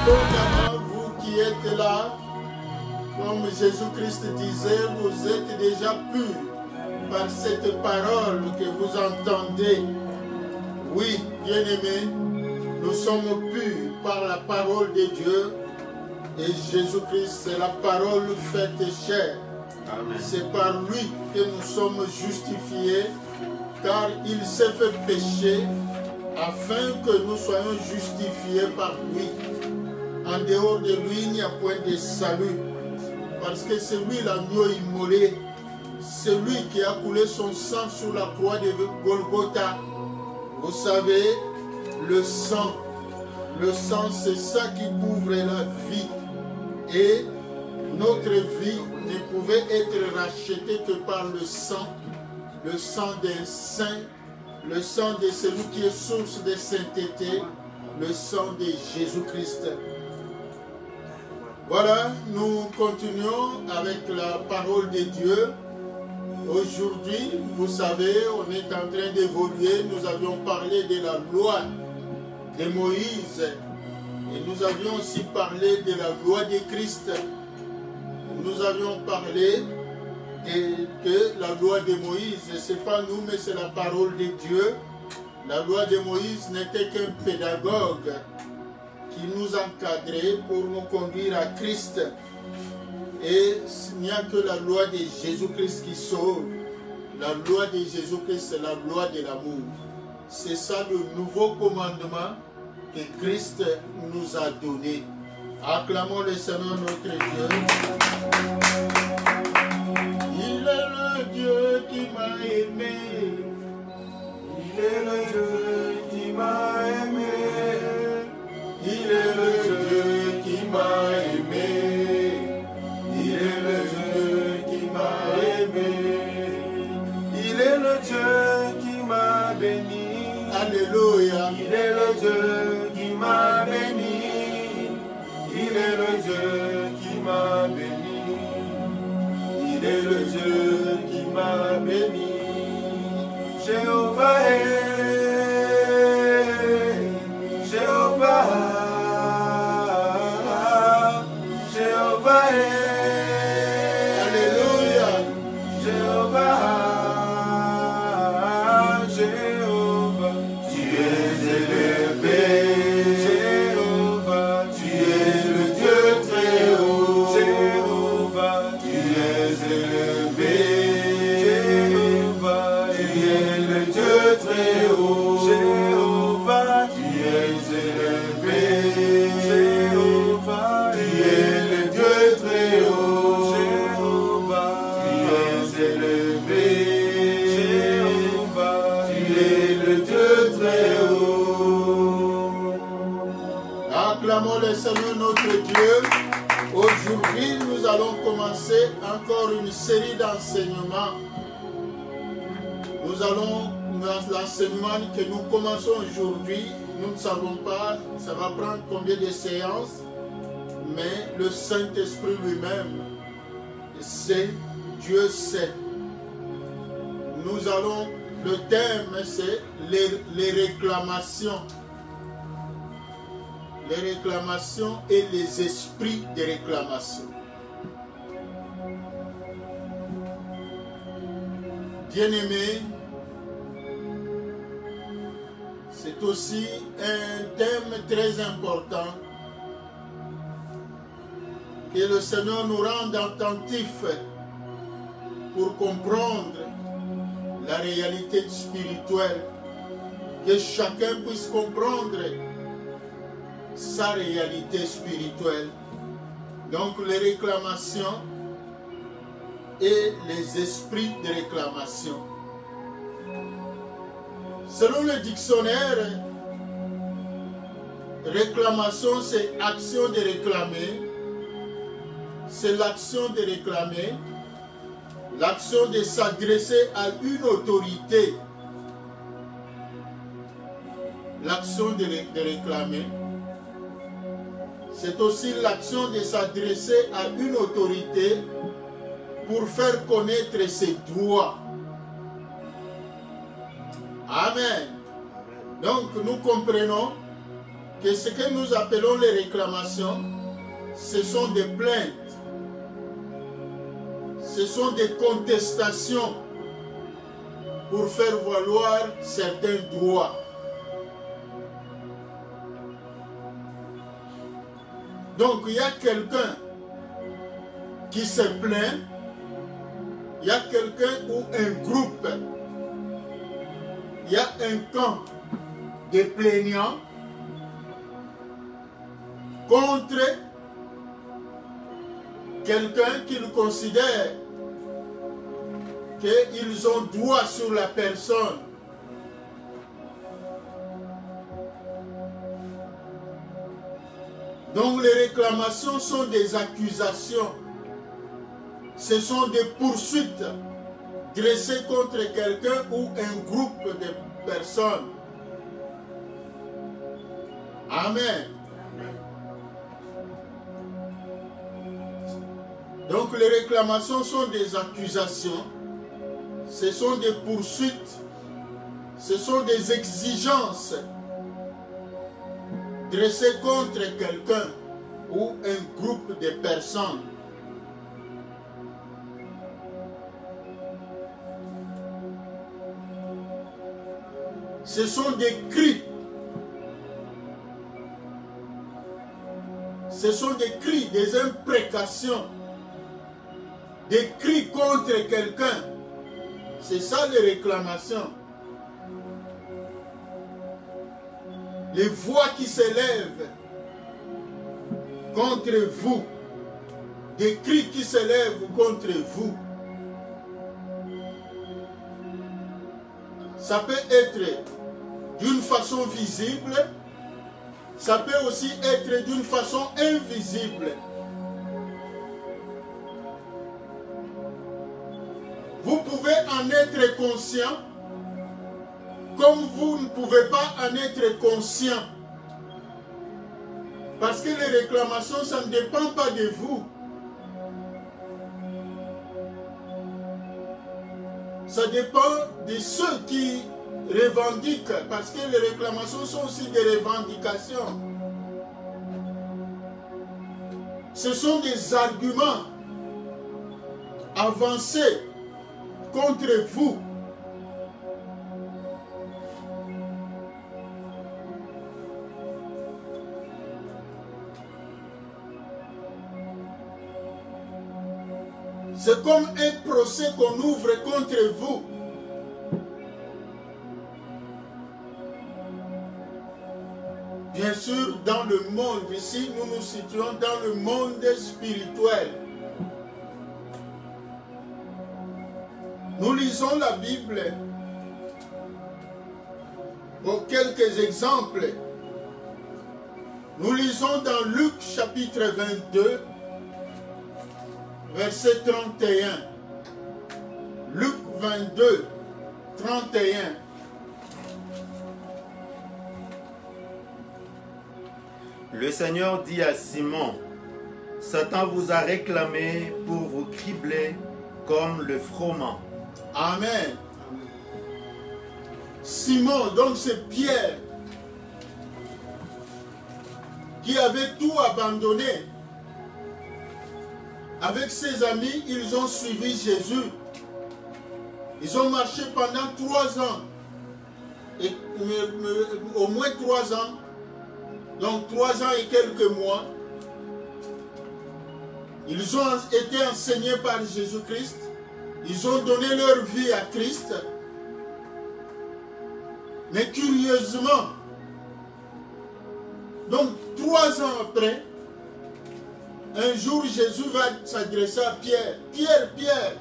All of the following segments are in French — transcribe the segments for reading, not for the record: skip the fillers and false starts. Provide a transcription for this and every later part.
abondamment, vous qui êtes là, comme Jésus-Christ disait, vous êtes déjà purs par cette parole que vous entendez. Oui, bien-aimés, nous sommes purs par la parole de Dieu et Jésus-Christ, c'est la parole faite chair. C'est par lui que nous sommes justifiés, car il s'est fait pécher afin que nous soyons justifiés par lui. En dehors de lui, il n'y a point de salut, parce que c'est lui l'agneau immolé, c'est lui qui a coulé son sang sur la croix de Golgotha. Vous savez, le sang c'est ça qui couvre la vie. Et notre vie ne pouvait être rachetée que par le sang d'un saint, le sang de celui qui est source de sainteté, le sang de Jésus-Christ. Voilà, nous continuons avec la parole de Dieu. Aujourd'hui, vous savez, on est en train d'évoluer. Nous avions parlé de la loi de Moïse et nous avions aussi parlé de la loi de Christ. Nous avions parlé que la loi de Moïse, ce n'est pas nous, mais c'est la parole de Dieu. La loi de Moïse n'était qu'un pédagogue qui nous encadrait pour nous conduire à Christ. Et il n'y a que la loi de Jésus-Christ qui sauve. La loi de Jésus-Christ, c'est la loi de l'amour. C'est ça le nouveau commandement que Christ nous a donné. Acclamons le Seigneur notre Dieu. Il est le Dieu qui m'a aimé. Il est le Dieu qui m'a aimé. Il est le Dieu qui m'a aimé. Il est le Dieu qui m'a aimé. Il est le Dieu qui m'a béni. Alléluia. Il est le Dieu qui m'a béni. Il est le Dieu qui m'a béni. Il est le Dieu qui m'a béni. Jéhovah Jéhovah, Jéhovah alléluia, Jéhovah, Jéhovah, tu es élevé, Jéhovah, tu es le Dieu très haut, Jéhovah, tu es élevé, Jéhovah, tu es le Dieu très haut, Jéhovah, tu es élevé, Jéhovah, tu es le Dieu très haut, Jéhovah, tu es élevé, Jéhovah, tu es le Dieu très haut. Acclamons le Seigneur notre Dieu. Aujourd'hui, nous allons commencer encore une série d'enseignements. Nous allons, dans l'enseignement que nous commençons aujourd'hui, nous ne savons pas, ça va prendre combien de séances, mais le Saint-Esprit lui-même sait, Dieu sait. Nous allons, le thème c'est les réclamations. Les réclamations et les esprits de réclamation. Bien-aimés, c'est aussi un thème très important. Que le Seigneur nous rende attentifs pour comprendre la réalité spirituelle. Que chacun puisse comprendre sa réalité spirituelle. Donc les réclamations et les esprits de réclamation. Selon le dictionnaire, réclamation c'est action de réclamer, c'est l'action de réclamer, l'action de s'adresser à une autorité, l'action de réclamer. C'est aussi l'action de s'adresser à une autorité pour faire connaître ses droits. Amen. Donc nous comprenons que ce que nous appelons les réclamations, ce sont des plaintes, ce sont des contestations pour faire valoir certains droits. Donc il y a quelqu'un qui se plaint, il y a quelqu'un ou un groupe, il y a un camp de plaignants contre quelqu'un qu'ils considèrent qu'ils ont droit sur la personne. Donc les réclamations sont des accusations. Ce sont des poursuites dressées contre quelqu'un ou un groupe de personnes. Amen. Donc les réclamations sont des accusations, ce sont des poursuites, ce sont des exigences dressées contre quelqu'un ou un groupe de personnes. Ce sont des cris. Ce sont des cris, des imprécations, des cris contre quelqu'un. C'est ça les réclamations. Les voix qui s'élèvent contre vous, des cris qui s'élèvent contre vous. Ça peut être d'une façon visible, ça peut aussi être d'une façon invisible. Vous pouvez en être conscient, comme vous ne pouvez pas en être conscient. Parce que les réclamations, ça ne dépend pas de vous. Ça dépend de ceux qui revendiquent, parce que les réclamations sont aussi des revendications. Ce sont des arguments avancés contre vous. C'est comme un procès qu'on ouvre contre vous. Bien sûr, dans le monde, ici, nous nous situons dans le monde spirituel. Nous lisons la Bible. Pour quelques exemples, nous lisons dans Luc chapitre 22, verset 31. Luc 22, 31. Le Seigneur dit à Simon, « Satan vous a réclamé pour vous cribler comme le froment. » Amen. Simon, donc c'est Pierre, qui avait tout abandonné. Avec ses amis, ils ont suivi Jésus. Ils ont marché pendant 3 ans. Et, au moins 3 ans. Donc 3 ans et quelques mois. Ils ont été enseignés par Jésus-Christ. Ils ont donné leur vie à Christ. Mais curieusement, donc 3 ans après, un jour Jésus va s'adresser à Pierre. « Pierre, Pierre,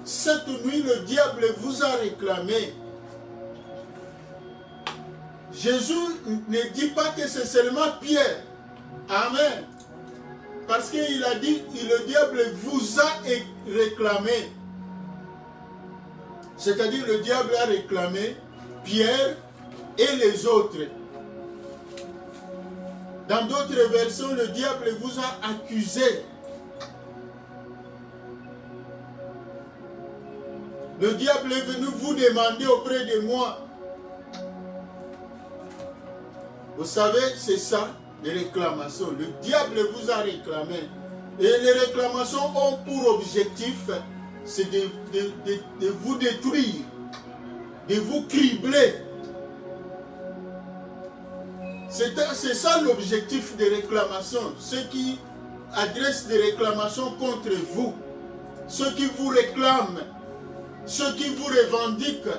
cette nuit le diable vous a réclamé. » Jésus ne dit pas que c'est seulement Pierre. Amen. Parce qu'il a dit, le diable vous a réclamé. C'est-à-dire le diable a réclamé Pierre et les autres. Dans d'autres versions, le diable vous a accusé. Le diable est venu vous demander auprès de moi. Vous savez, c'est ça, les réclamations. Le diable vous a réclamé. Et les réclamations ont pour objectif, c'est de vous détruire, de vous cribler. C'est ça l'objectif des réclamations. Ceux qui adressent des réclamations contre vous, ceux qui vous réclament, ceux qui vous revendiquent,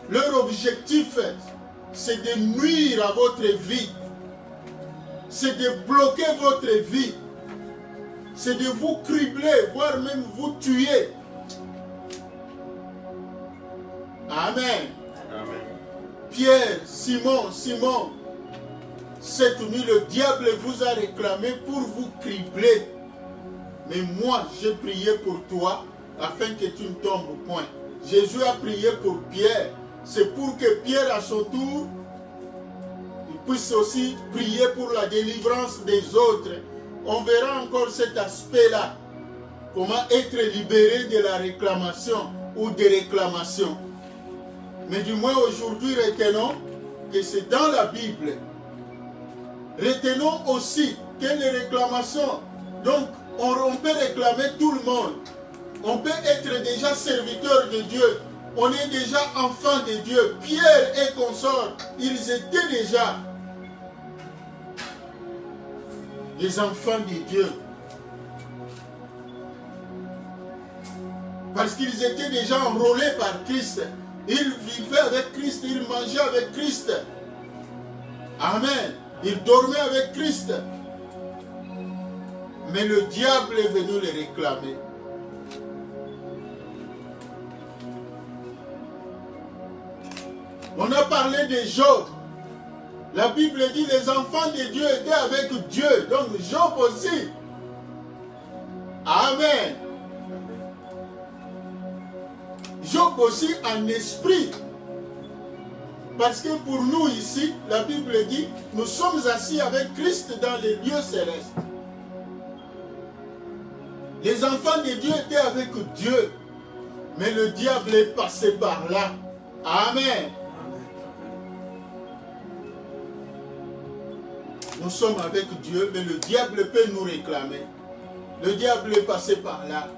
leur objectif, c'est de nuire à votre vie, c'est de bloquer votre vie, c'est de vous cribler, voire même vous tuer. Amen. Amen. Pierre, Simon, cette nuit, le diable vous a réclamé pour vous cribler. Mais moi, j'ai prié pour toi, afin que tu ne tombes point. Jésus a prié pour Pierre. C'est pour que Pierre, à son tour, il puisse aussi prier pour la délivrance des autres. On verra encore cet aspect-là. Comment être libéré de la réclamation ou des réclamations. Mais du moins aujourd'hui, retenons que c'est dans la Bible. Retenons aussi que les réclamations, donc on peut réclamer tout le monde. On peut être déjà serviteur de Dieu. On est déjà enfant de Dieu. Pierre et consorts, ils étaient déjà des enfants de Dieu. Parce qu'ils étaient déjà enrôlés par Christ. Ils vivaient avec Christ, ils mangeaient avec Christ. Amen. Ils dormaient avec Christ. Mais le diable est venu les réclamer. On a parlé de Job. La Bible dit les enfants de Dieu étaient avec Dieu. Donc Job aussi. Amen. Job aussi en esprit. Parce que pour nous ici, la Bible dit, nous sommes assis avec Christ dans les lieux célestes. Les enfants de Dieu étaient avec Dieu. Mais le diable est passé par là. Amen. Nous sommes avec Dieu, mais le diable peut nous réclamer. Le diable est passé par là.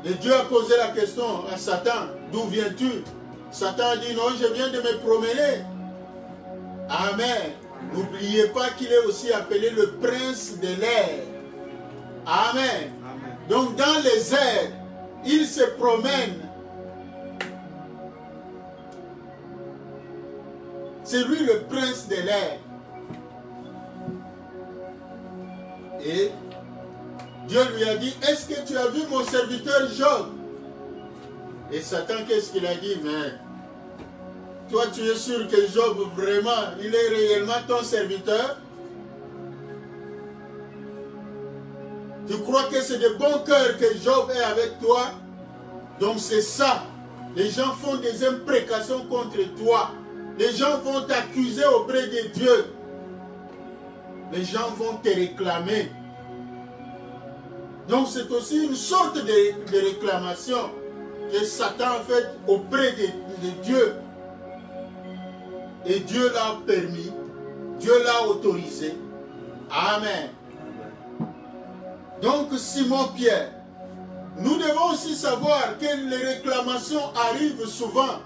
Et Dieu a posé la question à Satan, d'où viens-tu? Satan a dit, non, je viens de me promener. Amen. N'oubliez pas qu'il est aussi appelé le prince de l'air. Amen. Amen. Donc dans les airs, il se promène. C'est lui le prince de l'air. Et Dieu lui a dit, est-ce que tu as vu mon serviteur Job? Et Satan, qu'est-ce qu'il a dit? Mais toi, tu es sûr que Job, vraiment, il est réellement ton serviteur? Tu crois que c'est de bon cœur que Job est avec toi? Donc c'est ça. Les gens font des imprécations contre toi. Les gens vont t'accuser auprès de Dieu. Les gens vont te réclamer. Donc c'est aussi une sorte de réclamation que Satan a faite auprès de Dieu. Et Dieu l'a permis. Dieu l'a autorisé. Amen. Donc Simon-Pierre, nous devons aussi savoir que les réclamations arrivent souvent,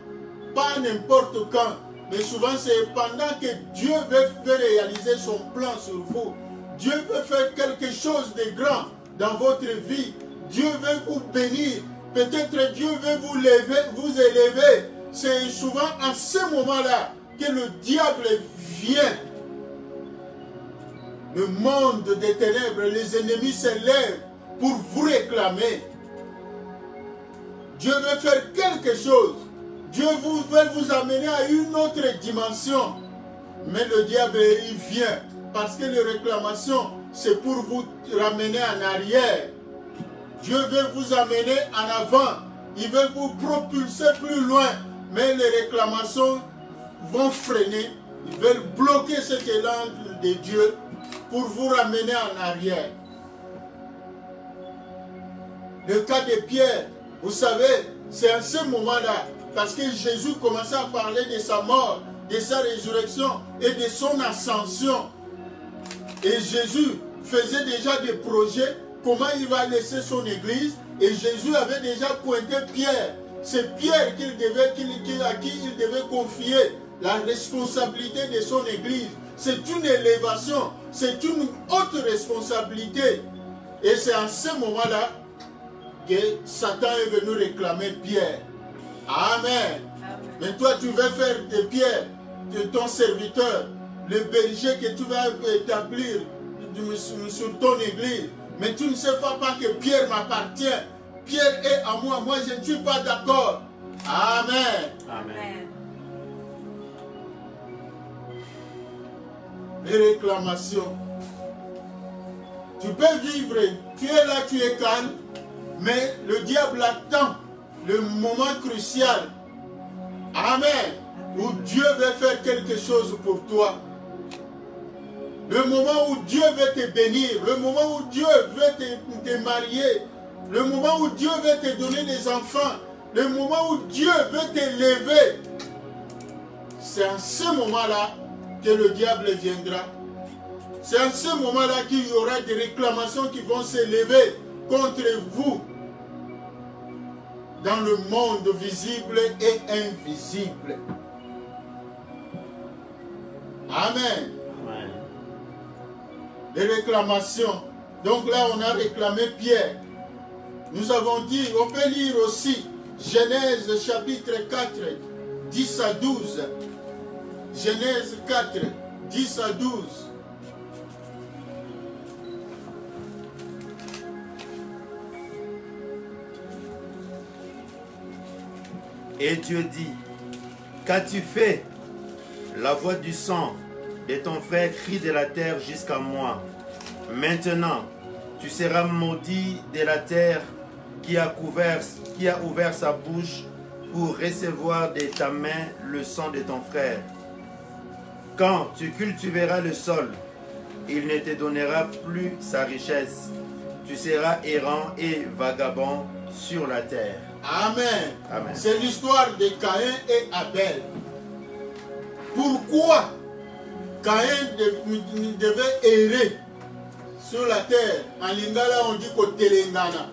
pas n'importe quand, mais souvent c'est pendant que Dieu veut réaliser son plan sur vous. Dieu veut faire quelque chose de grand dans votre vie. Dieu veut vous bénir. Peut-être Dieu veut vous élever. C'est souvent à ce moment-là que le diable vient. Le monde des ténèbres, les ennemis s'élèvent pour vous réclamer. Dieu veut faire quelque chose. Dieu veut vous amener à une autre dimension. Mais le diable, il vient. Parce que les réclamations, c'est pour vous ramener en arrière. Dieu veut vous amener en avant. Il veut vous propulser plus loin. Mais les réclamations vont freiner. Ils veulent bloquer cet élan de Dieu pour vous ramener en arrière. Le cas de Pierre, vous savez, c'est à ce moment-là parce que Jésus commençait à parler de sa mort, de sa résurrection et de son ascension. Et Jésus faisait déjà des projets, comment il va laisser son église. Et Jésus avait déjà pointé Pierre. C'est Pierre à qui il devait confier la responsabilité de son église. C'est une élévation, c'est une haute responsabilité. Et c'est à ce moment-là que Satan est venu réclamer Pierre. Amen. Mais toi, tu veux faire de Pierre, de ton serviteur, le berger que tu vas établir sur ton église. Mais tu ne sais pas que Pierre m'appartient. Pierre est à moi. Moi, je ne suis pas d'accord. Amen. Amen. Les réclamations. Tu peux vivre, tu es là, tu es calme, mais le diable attend le moment crucial. Amen. Où Dieu veut faire quelque chose pour toi. Le moment où Dieu veut te bénir, le moment où Dieu veut te marier, le moment où Dieu veut te donner des enfants, le moment où Dieu veut t'élever, c'est en ce moment-là que le diable viendra. C'est en ce moment-là qu'il y aura des réclamations qui vont s'élever contre vous dans le monde visible et invisible. Amen. Amen. Les réclamations. Donc là, on a réclamé Pierre. Nous avons dit, on peut lire aussi Genèse chapitre 4, 10 à 12. Genèse 4, 10 à 12. Et Dieu dit, qu'as-tu fait? La voix du sang de ton frère crie de la terre jusqu'à moi. Maintenant, tu seras maudit de la terre qui a ouvert sa bouche pour recevoir de ta main le sang de ton frère. Quand tu cultiveras le sol, il ne te donnera plus sa richesse. Tu seras errant et vagabond sur la terre. Amen. Amen. C'est l'histoire de Caïn et Abel. Pourquoi Caïn devait errer sur la terre? En lingala, on dit Kotelengana.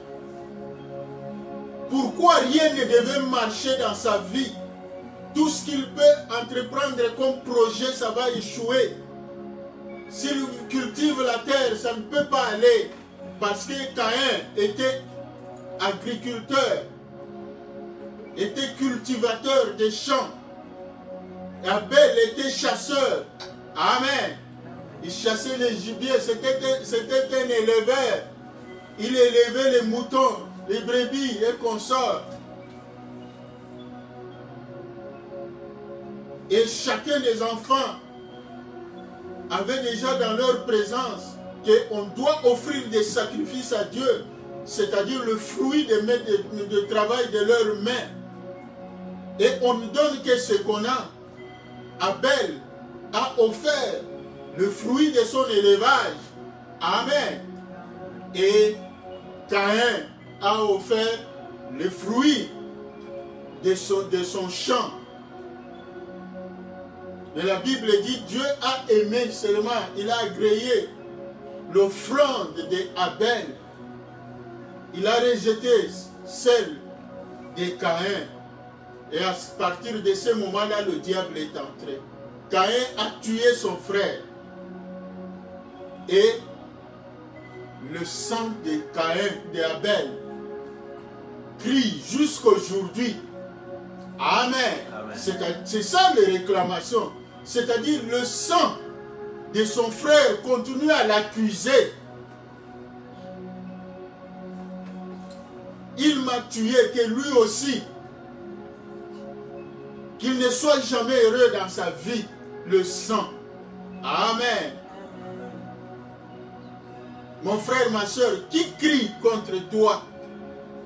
Pourquoi rien ne devait marcher dans sa vie? Tout ce qu'il peut entreprendre comme projet, ça va échouer. S'il cultive la terre, ça ne peut pas aller. Parce que Caïn était agriculteur, était cultivateur des champs. Abel était chasseur. Amen. Il chassait les gibiers. C'était un éleveur. Il élevait les moutons, les brebis et consorts. Et chacun des enfants avait déjà dans leur présence qu'on doit offrir des sacrifices à Dieu, c'est-à-dire le fruit de travail de leurs mains. Et on ne donne que ce qu'on a. Abel a offert le fruit de son élevage. Amen. Et Caïn a offert le fruit de son champ. Mais la Bible dit Dieu a aimé seulement, il a agréé l'offrande d'Abel. Il a rejeté celle de Caïn. Et à partir de ce moment-là, le diable est entré. Caïn a tué son frère. Et le sang de Caïn, d'Abel, crie jusqu'aujourd'hui. Amen. Amen. C'est ça les réclamations. C'est-à-dire le sang de son frère continue à l'accuser. Il m'a tué, que lui aussi, qu'il ne soit jamais heureux dans sa vie, le sang. Amen. Mon frère, ma soeur, qui crie contre toi?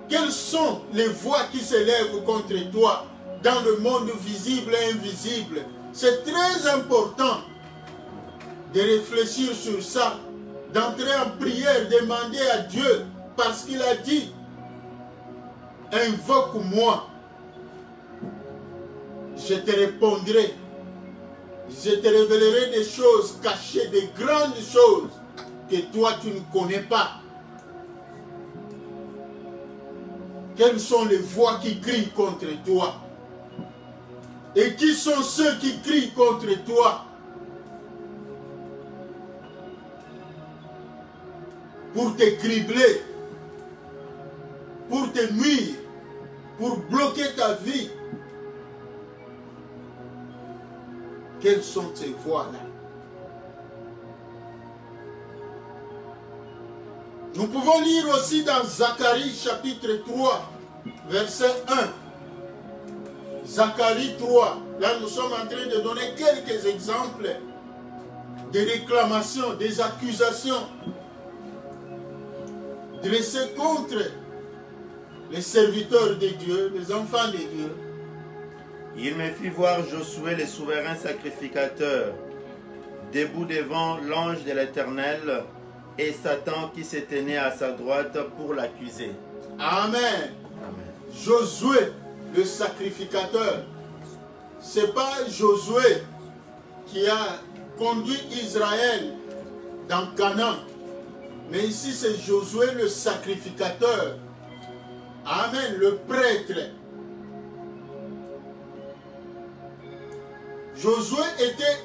Quelles sont les voix qui s'élèvent contre toi dans le monde visible et invisible? C'est très important de réfléchir sur ça, d'entrer en prière, demander à Dieu, parce qu'il a dit, invoque-moi je te répondrai. Je te révélerai des choses cachées, des grandes choses que toi tu ne connais pas. Quelles sont les voix qui crient contre toi? Et qui sont ceux qui crient contre toi? Pour te cribler, pour te nuire, pour bloquer ta vie. Quelles sont ces voix-là? Nous pouvons lire aussi dans Zacharie chapitre 3, verset 1. Zacharie 3, là nous sommes en train de donner quelques exemples de réclamations, des accusations dressées contre les serviteurs de Dieu, les enfants de Dieu. Il me fit voir Josué, le souverain sacrificateur, debout devant l'ange de l'Éternel, et Satan qui se tenait à sa droite pour l'accuser. Amen. Amen. Josué, le sacrificateur, c'est pas Josué qui a conduit Israël dans Canaan, mais ici c'est Josué le sacrificateur. Amen, le prêtre. Josué était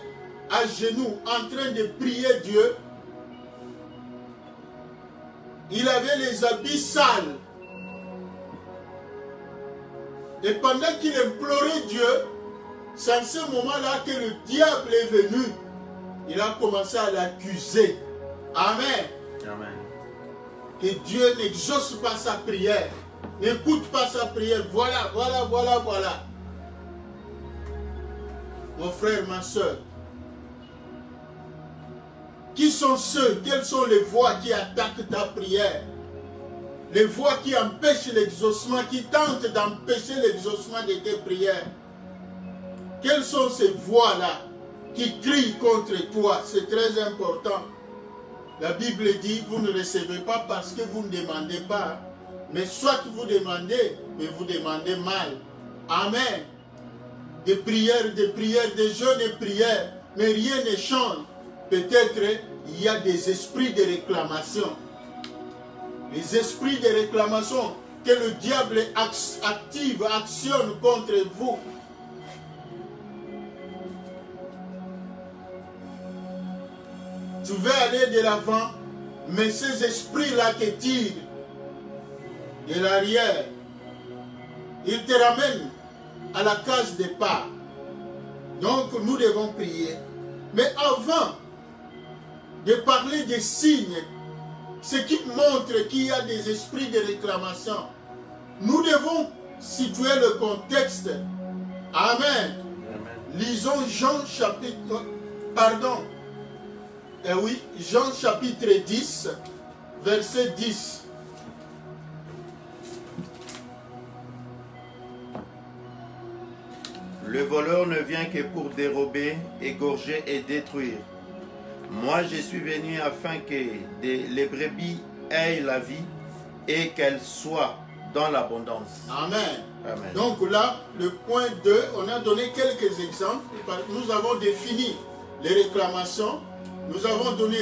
à genoux en train de prier Dieu. Il avait les habits sales. Et pendant qu'il implorait Dieu, c'est à ce moment-là que le diable est venu. Il a commencé à l'accuser. Amen. Amen. Que Dieu n'exauce pas sa prière. N'écoute pas sa prière. Voilà, voilà, voilà, voilà. Mon frère, ma soeur. Qui sont ceux, quelles sont les voix qui attaquent ta prière? Les voix qui empêchent l'exaucement, qui tentent d'empêcher l'exaucement de tes prières. Quelles sont ces voix-là qui crient contre toi? C'est très important. La Bible dit, vous ne recevez pas parce que vous ne demandez pas. Mais soit vous demandez, mais vous demandez mal. Amen. Des prières, des jeûnes et prières, mais rien ne change. Peut-être il y a des esprits de réclamation. Les esprits de réclamation que le diable active, actionne contre vous. Tu veux aller de l'avant, mais ces esprits-là te tirent de l'arrière. Ils te ramènent à la case départ. Donc nous devons prier. Mais avant de parler des signes, ce qui montre qu'il y a des esprits de réclamation, nous devons situer le contexte. Amen. Lisons Jean chapitre... Pardon. Oui, Jean chapitre 10, verset 10. Le voleur ne vient que pour dérober, égorger et détruire. Moi, je suis venu afin que les brebis aient la vie et qu'elles soient dans l'abondance. Amen. Amen. Donc là, le point 2, on a donné quelques exemples. Nous avons défini les réclamations. Nous avons donné,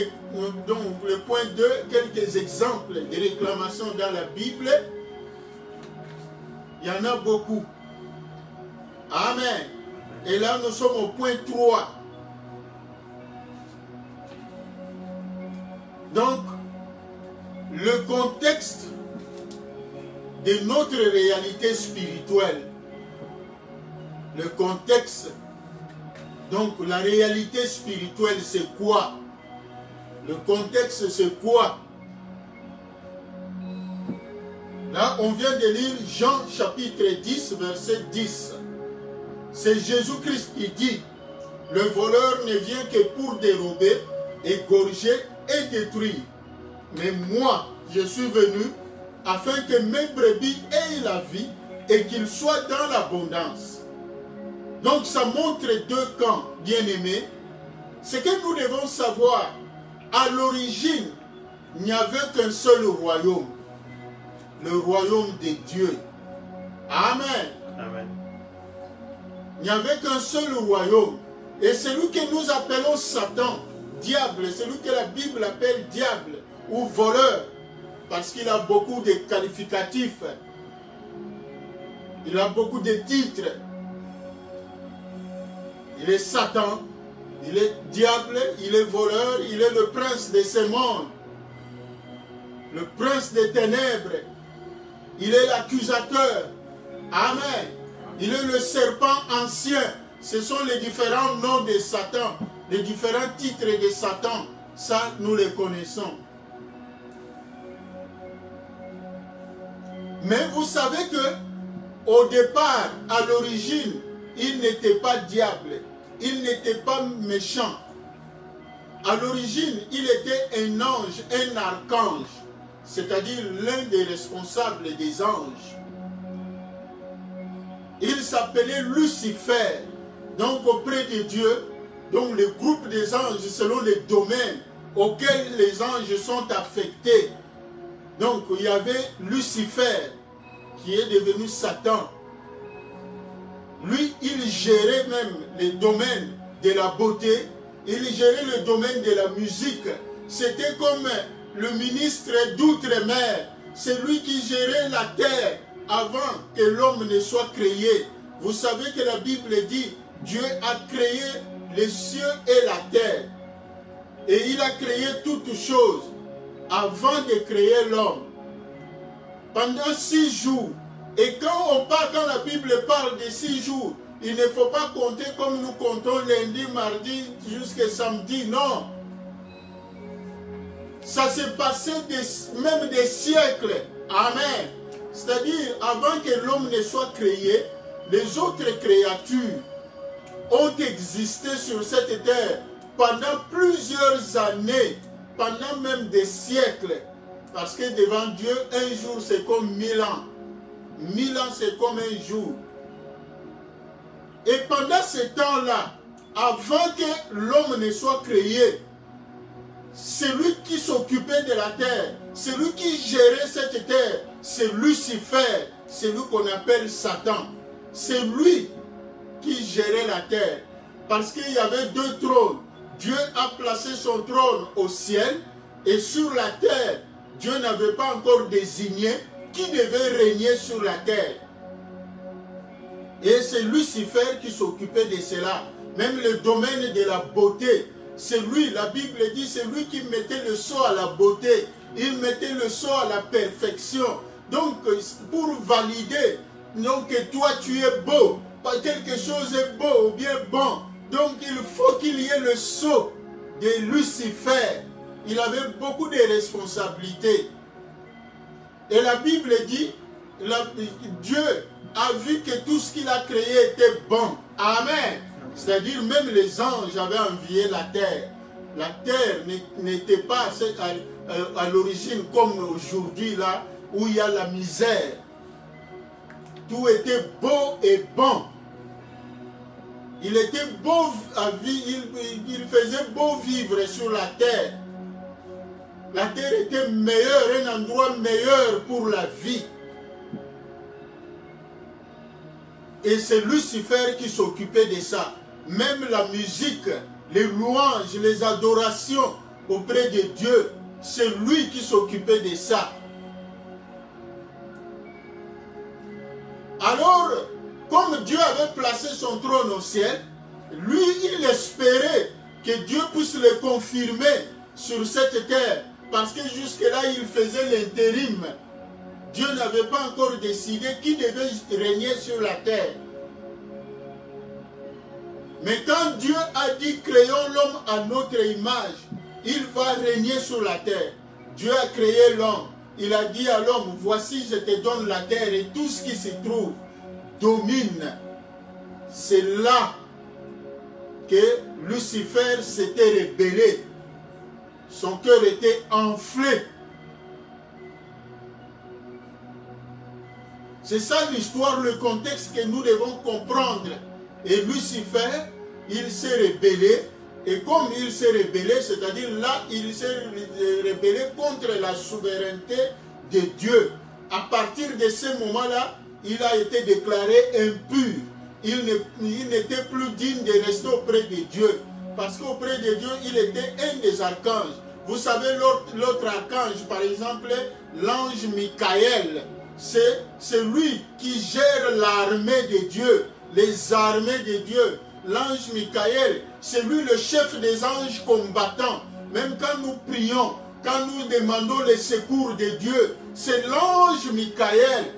donc, le point 2, quelques exemples de réclamations dans la Bible. Il y en a beaucoup. Amen. Et là, nous sommes au point 3. Donc, le contexte de notre réalité spirituelle. Le contexte. Donc, la réalité spirituelle, c'est quoi? Le contexte, c'est quoi? Là, on vient de lire Jean chapitre 10, verset 10. C'est Jésus-Christ qui dit, le voleur ne vient que pour dérober, égorger et détruire. Mais moi, je suis venu afin que mes brebis aient la vie et qu'ils soient dans l'abondance. Donc ça montre deux camps, bien-aimés. Ce que nous devons savoir, à l'origine, il n'y avait qu'un seul royaume. Le royaume de Dieu. Amen. Amen. Il n'y avait qu'un seul royaume. Et celui que nous appelons Satan, diable, celui que la Bible appelle diable ou voleur, parce qu'il a beaucoup de qualificatifs, il a beaucoup de titres. Il est Satan, il est diable, il est voleur, il est le prince de ce monde, le prince des ténèbres, il est l'accusateur. Amen. Il est le serpent ancien. Ce sont les différents noms de Satan, les différents titres de Satan. Ça, nous les connaissons. Mais vous savez que au départ, à l'origine, il n'était pas diable. Il n'était pas méchant. À l'origine, il était un ange, un archange, c'est-à-dire l'un des responsables des anges. Il s'appelait Lucifer, donc auprès de Dieu, donc le groupe des anges selon les domaines auxquels les anges sont affectés. Donc il y avait Lucifer qui est devenu Satan. Lui, il gérait même les domaines de la beauté, il gérait le domaine de la musique. C'était comme le ministre d'outre-mer, c'est lui qui gérait la terre avant que l'homme ne soit créé. Vous savez que la Bible dit, Dieu a créé les cieux et la terre. Et il a créé toutes choses avant de créer l'homme. Pendant 6 jours. Et quand la Bible parle de 6 jours, il ne faut pas compter comme nous comptons lundi, mardi, jusqu'à samedi. Non. Ça s'est passé même des siècles. Amen. C'est-à-dire, avant que l'homme ne soit créé, les autres créatures ont existé sur cette terre pendant plusieurs années, pendant même des siècles. Parce que devant Dieu, un jour c'est comme 1000 ans. 1000 ans c'est comme un jour. Et pendant ce temps-là, avant que l'homme ne soit créé, celui qui s'occupait de la terre, celui qui gérait cette terre, c'est Lucifer, celui qu'on appelle Satan. C'est lui qui gérait la terre. Parce qu'il y avait 2 trônes. Dieu a placé son trône au ciel et sur la terre, Dieu n'avait pas encore désigné qui devait régner sur la terre. Et c'est Lucifer qui s'occupait de cela. Même le domaine de la beauté, c'est lui, la Bible dit, c'est lui qui mettait le sceau à la beauté. Il mettait le sceau à la perfection. Donc, pour valider donc, que toi tu es beau, quelque chose est beau ou bien bon, donc il faut qu'il y ait le sceau de Lucifer. Il avait beaucoup de responsabilités. Et la Bible dit, Dieu a vu que tout ce qu'il a créé était bon. Amen. C'est-à-dire même les anges avaient envié la terre. La terre n'était pas à l'origine comme aujourd'hui là, où il y a la misère. Tout était beau et bon. Il était beau à vivre, il faisait beau vivre sur la terre. La terre était meilleure, un endroit meilleur pour la vie. Et c'est Lucifer qui s'occupait de ça. Même la musique, les louanges, les adorations auprès de Dieu, c'est lui qui s'occupait de ça. Alors, comme Dieu avait placé son trône au ciel, lui, il espérait que Dieu puisse le confirmer sur cette terre. Parce que jusque-là, il faisait l'intérim. Dieu n'avait pas encore décidé qui devait régner sur la terre. Mais quand Dieu a dit, créons l'homme à notre image, il va régner sur la terre. Dieu a créé l'homme. Il a dit à l'homme, voici je te donne la terre et tout ce qui s'y trouve. Domine. C'est là que Lucifer s'était rébellé. Son cœur était enflé. C'est ça l'histoire, le contexte que nous devons comprendre. Et Lucifer, il s'est rébellé. Et comme il s'est rébellé, c'est-à-dire là, il s'est rébellé contre la souveraineté de Dieu. À partir de ce moment-là, il a été déclaré impur. il n'était plus digne de rester auprès de Dieu. Parce qu'auprès de Dieu, il était un des archanges. Vous savez, l'autre archange, par exemple, l'ange Michael, c'est lui qui gère l'armée de Dieu, les armées de Dieu. L'ange Michael, c'est lui le chef des anges combattants. Même quand nous prions, quand nous demandons les secours de Dieu, c'est l'ange Michael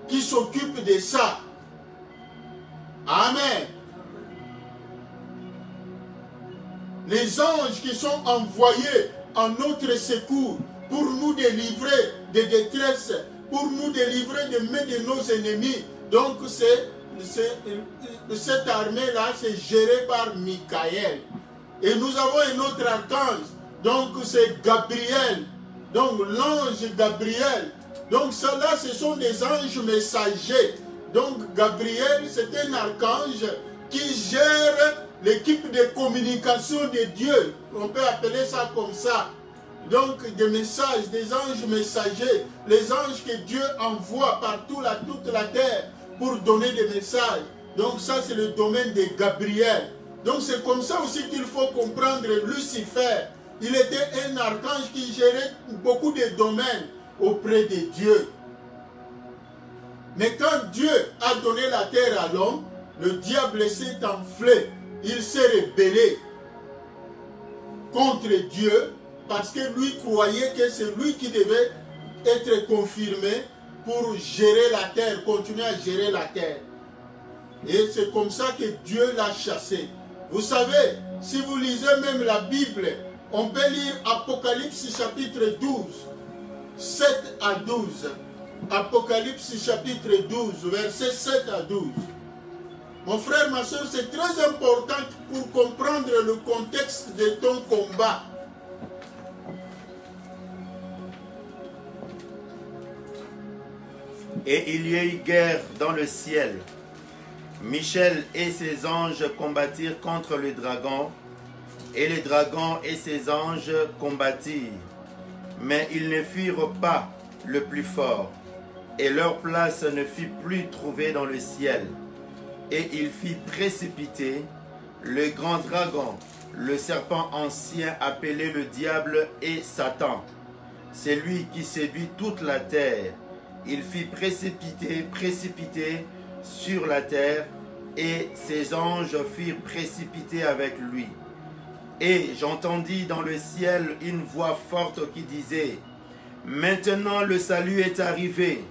qui s'occupe de ça. Amen. Les anges qui sont envoyés en notre secours pour nous délivrer des détresses, pour nous délivrer des mains de nos ennemis. Donc cette armée-là, c'est géré par Michael. Et nous avons un autre archange, donc c'est Gabriel. Donc l'ange Gabriel. Donc ceux-là, ce sont des anges messagers. Donc Gabriel, c'est un archange qui gère l'équipe de communication de Dieu. On peut appeler ça comme ça. Donc des messages, des anges messagers. Les anges que Dieu envoie partout, toute la terre pour donner des messages. Donc ça, c'est le domaine de Gabriel. Donc c'est comme ça aussi qu'il faut comprendre Lucifer. Il était un archange qui gérait beaucoup de domaines auprès de Dieu. Mais quand Dieu a donné la terre à l'homme, le diable s'est enflé. Il s'est rebellé contre Dieu parce que lui croyait que c'est lui qui devait être confirmé pour gérer la terre, continuer à gérer la terre. Et c'est comme ça que Dieu l'a chassé. Vous savez, si vous lisez même la Bible, on peut lire Apocalypse chapitre 12, 7 à 12. Apocalypse chapitre 12, versets 7 à 12. Mon frère, ma soeur, c'est très important pour comprendre le contexte de ton combat. Et il y a eu guerre dans le ciel. Michel et ses anges combattirent contre le dragon, et le dragon et ses anges combattirent. Mais ils ne furent pas le plus fort, et leur place ne fut plus trouvée dans le ciel. Et il fit précipiter le grand dragon, le serpent ancien appelé le diable et Satan. C'est lui qui séduit toute la terre. Il fit précipiter sur la terre, et ses anges furent précipités avec lui. Et j'entendis dans le ciel une voix forte qui disait: Maintenant le salut est arrivé,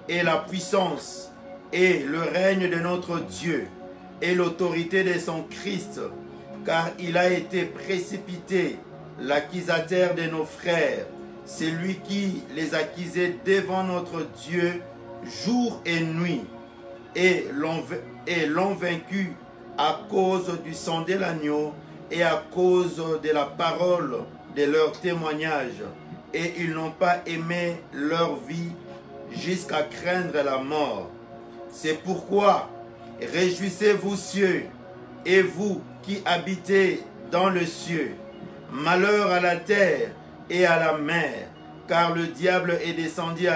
et la puissance, et le règne de notre Dieu, et l'autorité de son Christ, car il a été précipité, l'accusateur de nos frères, c'est lui qui les accusait devant notre Dieu jour et nuit, et l'ont vaincu à cause du sang de l'agneau et à cause de la parole de leur témoignage, et ils n'ont pas aimé leur vie jusqu'à craindre la mort. C'est pourquoi réjouissez-vous cieux, et vous qui habitez dans le cieux. Malheur à la terre et à la mer, car le diable est descendu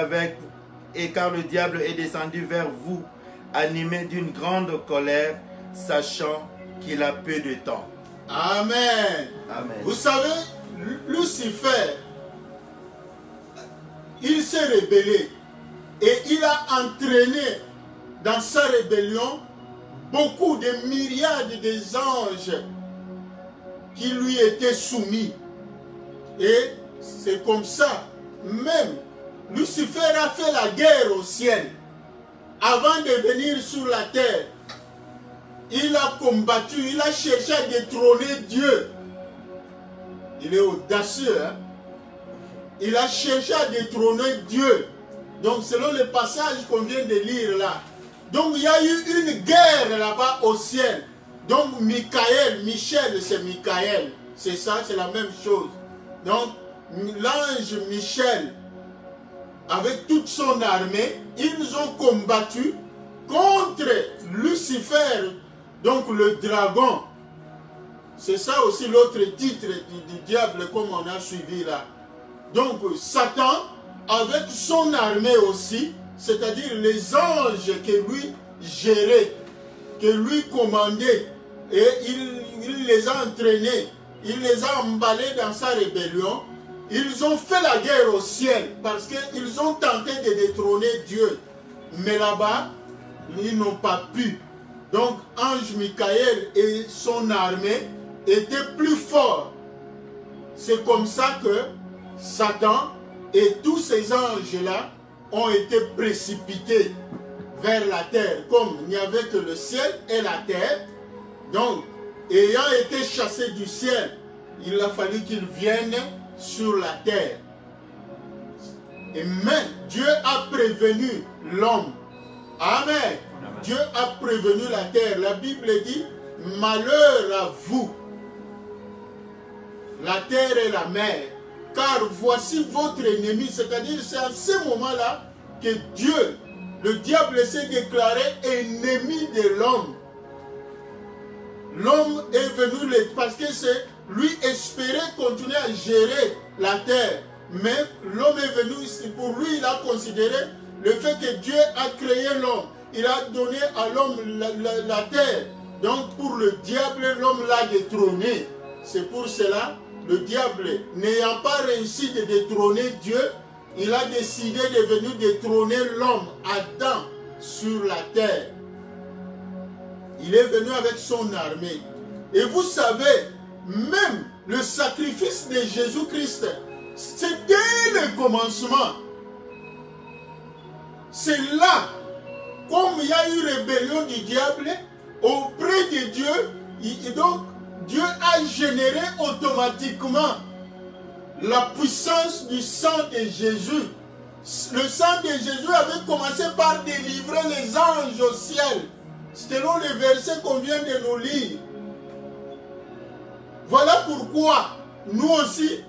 vers vous, animé d'une grande colère, sachant qu'il a peu de temps. Amen. Amen. Vous savez, Lucifer, il s'est rébellé et il a entraîné dans sa rébellion beaucoup de myriades des anges qui lui étaient soumis. Et c'est comme ça, même Lucifer a fait la guerre au ciel. Avant de venir sur la terre, il a combattu, il a cherché à détrôner Dieu. Il est audacieux, hein? Il a cherché à détrôner Dieu. Donc selon le passage qu'on vient de lire là, donc il y a eu une guerre là-bas au ciel. Donc Michel, c'est Michael. C'est ça, c'est la même chose. Donc l'ange Michel, avec toute son armée, ils ont combattu contre Lucifer, donc le dragon. C'est ça aussi l'autre titre du diable comme on a suivi là. Donc Satan, avec son armée aussi, c'est-à-dire les anges que lui géré, que lui commandait, et il les a entraînés, il les a emballés dans sa rébellion. Ils ont fait la guerre au ciel parce qu'ils ont tenté de détrôner Dieu. Mais là-bas, ils n'ont pas pu. Donc, ange Michael et son armée étaient plus forts. C'est comme ça que Satan et tous ces anges-là ont été précipités vers la terre. Comme il n'y avait que le ciel et la terre, donc, ayant été chassés du ciel, il a fallu qu'ils viennent sur la terre. Et même Dieu a prévenu l'homme. Amen. Amen. Dieu a prévenu la terre. La Bible dit, malheur à vous, la terre et la mer, car voici votre ennemi. C'est-à-dire, c'est à ce moment-là que Dieu, le diable s'est déclaré ennemi de l'homme. L'homme est venu, parce que c'est lui espérait continuer à gérer la terre. Mais l'homme est venu, pour lui, il a considéré le fait que Dieu a créé l'homme. Il a donné à l'homme la terre. Donc pour le diable, l'homme l'a détrôné. C'est pour cela, le diable, n'ayant pas réussi de détrôner Dieu, il a décidé de venir détrôner l'homme, Adam, sur la terre. Il est venu avec son armée. Et vous savez, même le sacrifice de Jésus-Christ, c'est dès le commencement. C'est là, comme il y a eu rébellion du diable, auprès de Dieu, donc Dieu a généré automatiquement la puissance du sang de Jésus. Le sang de Jésus avait commencé par délivrer les anges au ciel, selon les versets qu'on vient de nous lire. Voilà pourquoi nous aussi,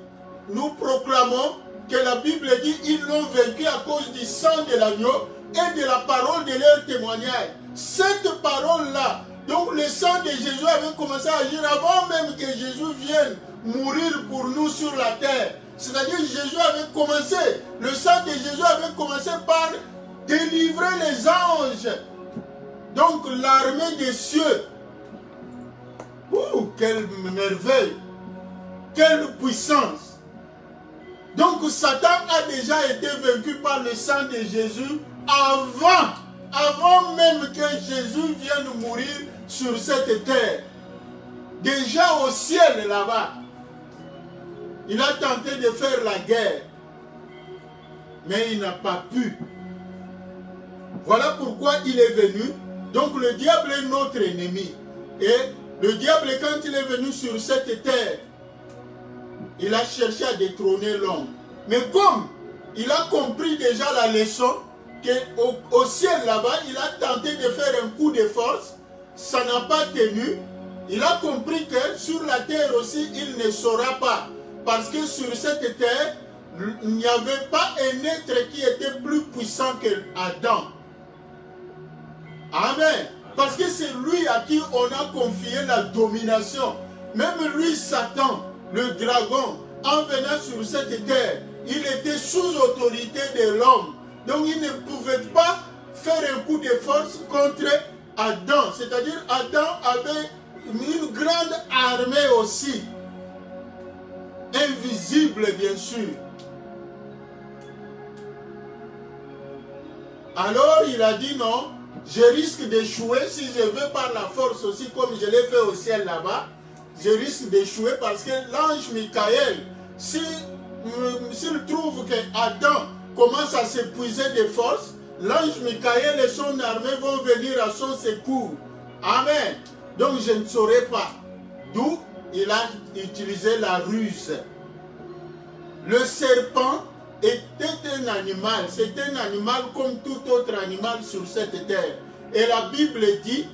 nous proclamons que la Bible dit qu'ils l'ont vaincu à cause du sang de l'agneau et de la parole de leur témoignage. Cette parole-là, donc le sang de Jésus avait commencé à agir avant même que Jésus vienne mourir pour nous sur la terre. C'est-à-dire que Jésus avait commencé, le sang de Jésus avait commencé par délivrer les anges. Donc l'armée des cieux. Ouh, quelle merveille! Quelle puissance! Donc Satan a déjà été vaincu par le sang de Jésus avant même que Jésus vienne mourir sur cette terre. Déjà au ciel là-bas, il a tenté de faire la guerre, mais il n'a pas pu. Voilà pourquoi il est venu. Donc le diable est notre ennemi. Et le diable, quand il est venu sur cette terre, il a cherché à détrôner l'homme. Mais comme il a compris déjà la leçon, qu'au ciel là-bas, il a tenté de faire un coup de force, ça n'a pas tenu. Il a compris que sur la terre aussi, il ne saura pas. Parce que sur cette terre, il n'y avait pas un être qui était plus puissant qu'Adam. Amen. Parce que c'est lui à qui on a confié la domination. Même lui, Satan, le dragon, en venant sur cette terre, il était sous autorité de l'homme. Donc il ne pouvait pas faire un coup de force contre Adam. C'est-à-dire Adam avait une grande armée aussi. Invisible, bien sûr. Alors il a dit non, je risque d'échouer si je vais par la force aussi, comme je l'ai fait au ciel là-bas. Je risque d'échouer parce que l'ange Michael, s'il trouve que Adam commence à s'épuiser de force, l'ange Michael et son armée vont venir à son secours. Amen. Donc je ne saurais pas. D'où il a utilisé la ruse. Le serpent était un animal. C'est un animal comme tout autre animal sur cette terre. Et la Bible dit,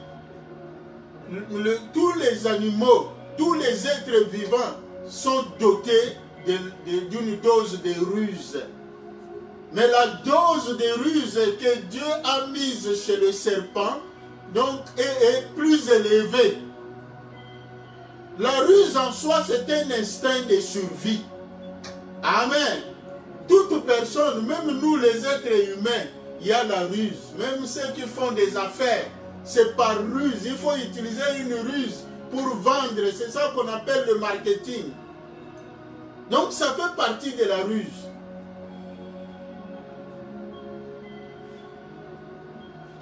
tous les animaux, tous les êtres vivants sont dotés d'une dose de ruse. Mais la dose de ruse que Dieu a mise chez le serpent donc, est plus élevée. La ruse en soi, c'est un instinct de survie. Amen. Toute personne, même nous les êtres humains, il y a la ruse. Même ceux qui font des affaires, c'est par ruse. Il faut utiliser une ruse pour vendre. C'est ça qu'on appelle le marketing. Donc ça fait partie de la ruse.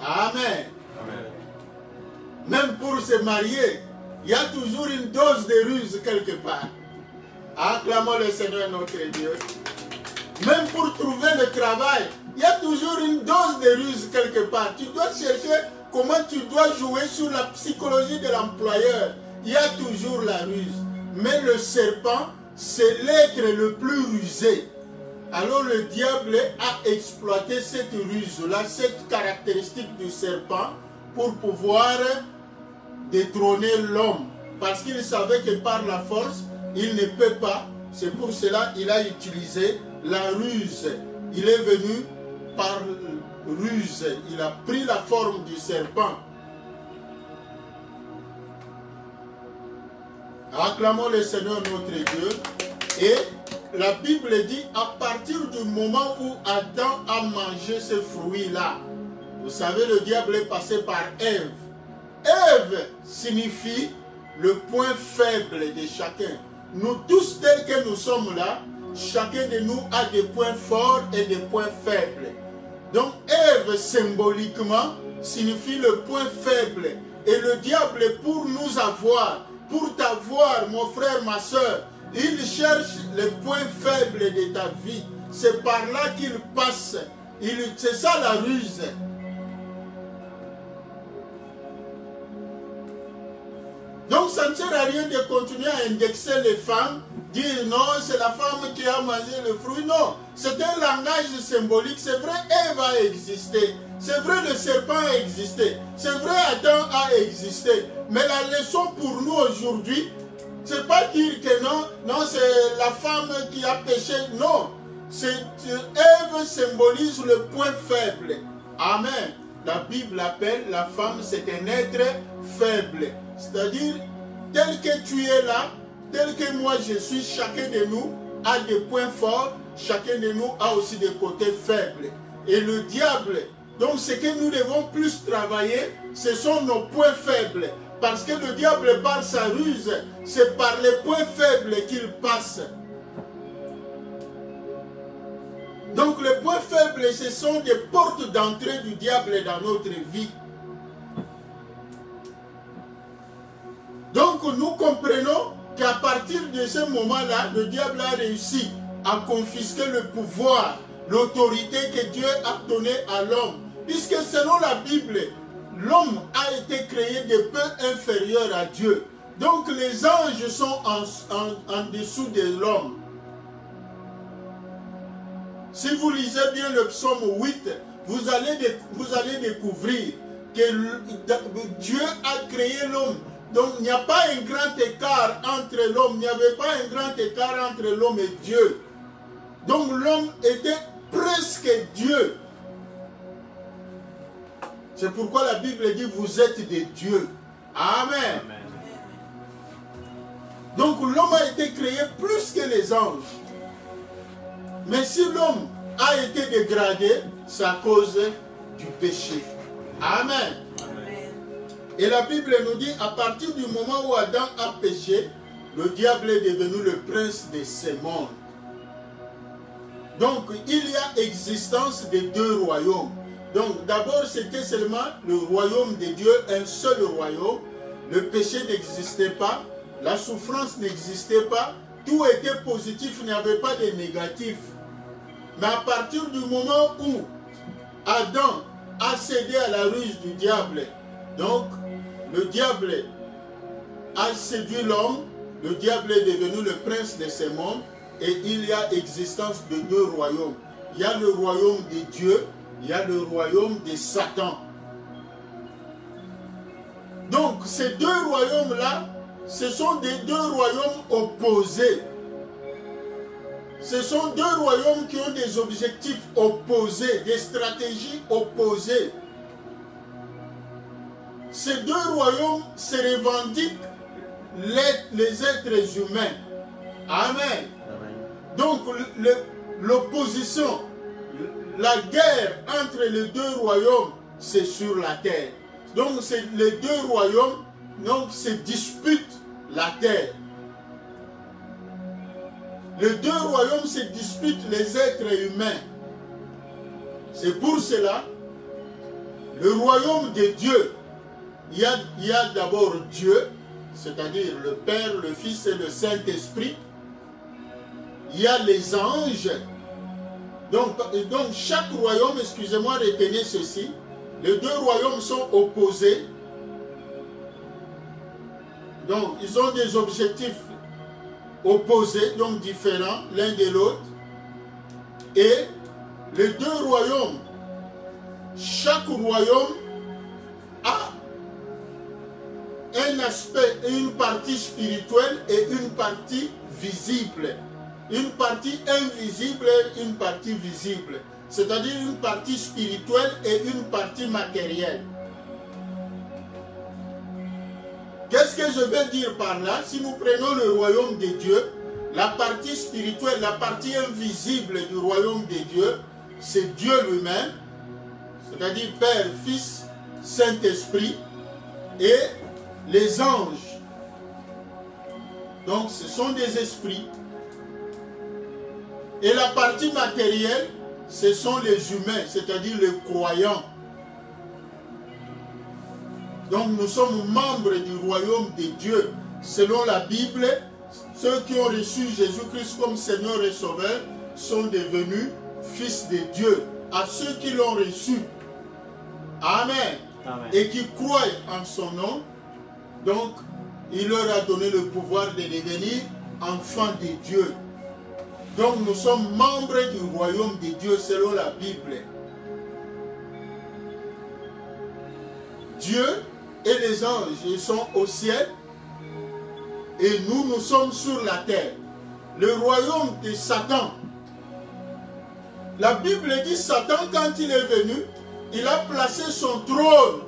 Amen. Amen. Même pour se marier, il y a toujours une dose de ruse quelque part. Acclamons le Seigneur notre Dieu. Même pour trouver le travail, il y a toujours une dose de ruse quelque part. Tu dois chercher comment tu dois jouer sur la psychologie de l'employeur. Il y a toujours la ruse. Mais le serpent, c'est l'être le plus rusé. Alors le diable a exploité cette ruse-là, cette caractéristique du serpent, pour pouvoir détrôner l'homme. Parce qu'il savait que par la force, il ne peut pas. C'est pour cela qu'il a utilisé la ruse. Il est venu par ruse. Il a pris la forme du serpent. Acclamons le Seigneur notre Dieu. Et la Bible dit, à partir du moment où Adam a mangé ce fruit-là, vous savez, le diable est passé par Ève. Ève signifie le point faible de chacun. Nous tous tels que nous sommes là, chacun de nous a des points forts et des points faibles. Donc Ève symboliquement signifie le point faible. Et le diable, pour nous avoir, pour t'avoir, mon frère, ma soeur, il cherche les points faibles de ta vie. C'est par là qu'il passe. C'est ça la ruse. Donc ça ne sert à rien de continuer à indexer les femmes, dire non, c'est la femme qui a mangé le fruit. Non, c'est un langage symbolique. C'est vrai, Ève a existé. C'est vrai, le serpent a existé. C'est vrai, Adam a existé. Mais la leçon pour nous aujourd'hui, c'est pas dire que non, non, c'est la femme qui a péché. Non, Ève symbolise le point faible. Amen. La Bible appelle la femme, c'est un être faible. C'est-à-dire, tel que tu es là, tel que moi je suis, chacun de nous a des points forts, chacun de nous a aussi des côtés faibles. Et le diable, donc ce que nous devons plus travailler, ce sont nos points faibles. Parce que le diable, par sa ruse, c'est par les points faibles qu'il passe. Donc les points faibles, ce sont des portes d'entrée du diable dans notre vie. Donc nous comprenons qu'à partir de ce moment-là, le diable a réussi à confisquer le pouvoir, l'autorité que Dieu a donnée à l'homme. Puisque selon la Bible, l'homme a été créé de peu inférieur à Dieu. Donc les anges sont en dessous de l'homme. Si vous lisez bien le psaume 8, vous allez découvrir que Dieu a créé l'homme. Donc il n'y a pas un grand écart entre l'homme. Il n'y avait pas un grand écart entre l'homme et Dieu. Donc l'homme était presque Dieu. C'est pourquoi la Bible dit vous êtes des dieux. Amen. Amen. Donc l'homme a été créé plus que les anges. Mais si l'homme a été dégradé, c'est à cause du péché. Amen. Amen. Et la Bible nous dit, à partir du moment où Adam a péché, le diable est devenu le prince de ce monde. Donc il y a existence de deux royaumes. Donc d'abord c'était seulement le royaume de Dieu, un seul royaume. Le péché n'existait pas, la souffrance n'existait pas, tout était positif, il n'y avait pas de négatif. Mais à partir du moment où Adam a cédé à la ruse du diable, donc le diable a séduit l'homme, le diable est devenu le prince de ce monde, et il y a existence de deux royaumes. Il y a le royaume de Dieu, il y a le royaume de Satan. Donc ces deux royaumes-là, ce sont des deux royaumes opposés. Ce sont deux royaumes qui ont des objectifs opposés, des stratégies opposées. Ces deux royaumes se revendiquent les êtres humains. Amen. Donc l'opposition, la guerre entre les deux royaumes, c'est sur la terre. Donc les deux royaumes se disputent la terre. Les deux royaumes se disputent les êtres humains. C'est pour cela, le royaume de Dieu, il y a d'abord Dieu, c'est-à-dire le Père, le Fils et le Saint-Esprit. Il y a les anges. Donc chaque royaume, excusez-moi, retenez ceci, les deux royaumes sont opposés. Donc ils ont des objectifs opposés, donc différents l'un de l'autre. Et les deux royaumes, chaque royaume a un aspect, une partie spirituelle et une partie visible. Une partie invisible et une partie visible. C'est-à-dire une partie spirituelle et une partie matérielle. Qu'est-ce que je veux dire par là? Si nous prenons le royaume de Dieu, la partie spirituelle, la partie invisible du royaume de Dieu, c'est Dieu lui-même, c'est-à-dire Père, Fils, Saint-Esprit et les anges. Donc ce sont des esprits. Et la partie matérielle, ce sont les humains, c'est-à-dire les croyants. Donc nous sommes membres du royaume de Dieu. Selon la Bible, ceux qui ont reçu Jésus-Christ comme Seigneur et Sauveur sont devenus fils de Dieu. À ceux qui l'ont reçu, Amen, Amen. Et qui croient en son nom, donc il leur a donné le pouvoir de devenir enfants de Dieu. Donc nous sommes membres du royaume de Dieu selon la Bible. Dieu et les anges, ils sont au ciel et nous sommes sur la terre. Le royaume de Satan. La Bible dit Satan, quand il est venu, il a placé son trône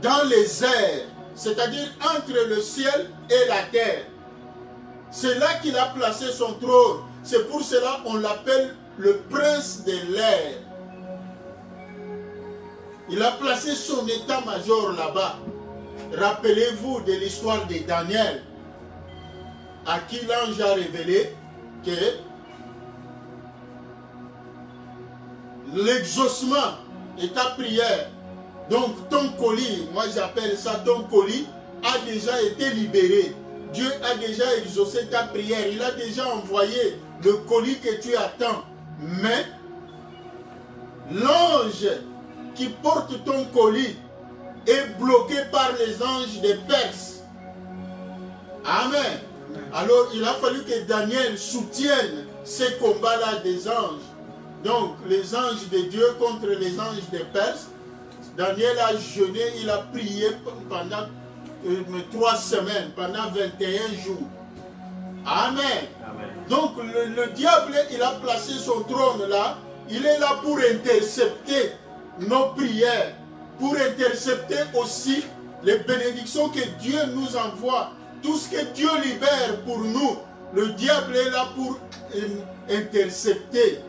dans les airs, c'est-à-dire entre le ciel et la terre. C'est là qu'il a placé son trône. C'est pour cela qu'on l'appelle le prince de l'air. Il a placé son état-major là-bas. Rappelez-vous de l'histoire de Daniel, à qui l'ange a révélé que l'exaucement et ta prière, donc ton colis, moi j'appelle ça ton colis, a déjà été libéré. Dieu a déjà exaucé ta prière. Il a déjà envoyé le colis que tu attends. Mais l'ange qui porte ton colis est bloqué par les anges des Perses. Amen. Alors il a fallu que Daniel soutienne ces combats-là des anges. Donc les anges de Dieu contre les anges des Perses. Daniel a jeûné, il a prié pendant 3 semaines, pendant 21 jours. Amen. Amen. Donc le diable, il a placé son trône là. Il est là pour intercepter nos prières, pour intercepter aussi les bénédictions que Dieu nous envoie. Tout ce que Dieu libère pour nous, le diable est là pour intercepter.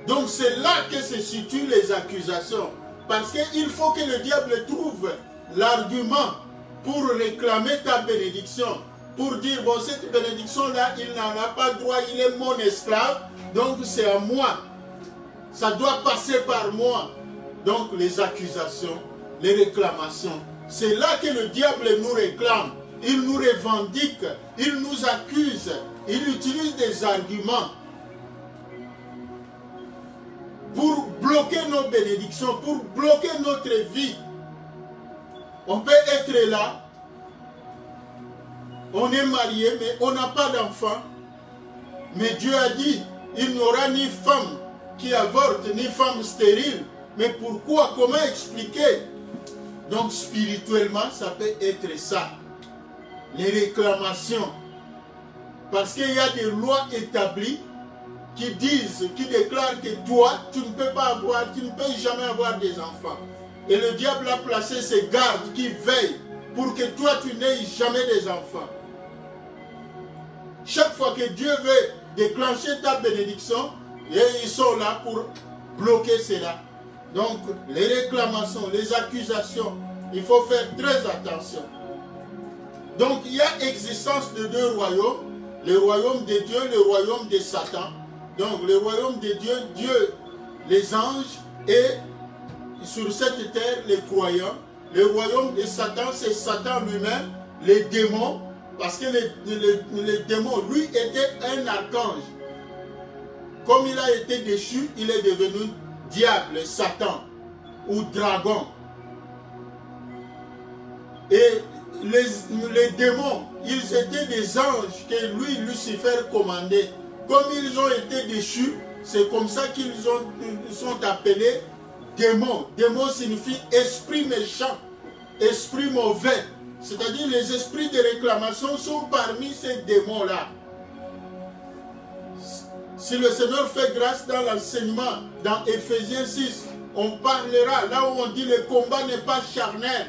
Donc c'est là que se situent les accusations. Parce qu'il faut que le diable trouve l'argument pour réclamer ta bénédiction. Pour dire, bon, cette bénédiction-là, il n'en a pas droit, il est mon esclave, donc c'est à moi. Ça doit passer par moi. Donc les accusations, les réclamations, c'est là que le diable nous réclame. Il nous revendique, il nous accuse, il utilise des arguments pour bloquer nos bénédictions, pour bloquer notre vie. On peut être là, on est marié, mais on n'a pas d'enfant. Mais Dieu a dit, il n'y aura ni femme qui avorte, ni femme stérile. Mais pourquoi? Comment expliquer? Donc spirituellement, ça peut être ça. Les réclamations. Parce qu'il y a des lois établies qui disent, qui déclarent que toi, tu ne peux pas avoir, tu ne peux jamais avoir des enfants. Et le diable a placé ses gardes qui veillent pour que toi, tu n'aies jamais des enfants. Chaque fois que Dieu veut déclencher ta bénédiction et ils sont là pour bloquer cela. Donc, les réclamations, les accusations, il faut faire très attention. Donc, il y a existence de deux royaumes, le royaume de Dieu, le royaume de Satan. Donc, le royaume de Dieu, Dieu, les anges et sur cette terre, les croyants. Le royaume de Satan, c'est Satan lui-même, les démons, parce que les démons, lui, était un archange. Comme il a été déchu, il est devenu diable, Satan ou dragon. Et les démons, ils étaient des anges que lui, Lucifer, commandait. Comme ils ont été déchus, c'est comme ça qu'ils sont appelés démons. Démons signifie esprit méchant, esprit mauvais. C'est-à-dire les esprits de réclamation sont parmi ces démons-là. Si le Seigneur fait grâce dans l'enseignement, dans Éphésiens 6, on parlera, là où on dit le combat n'est pas charnel,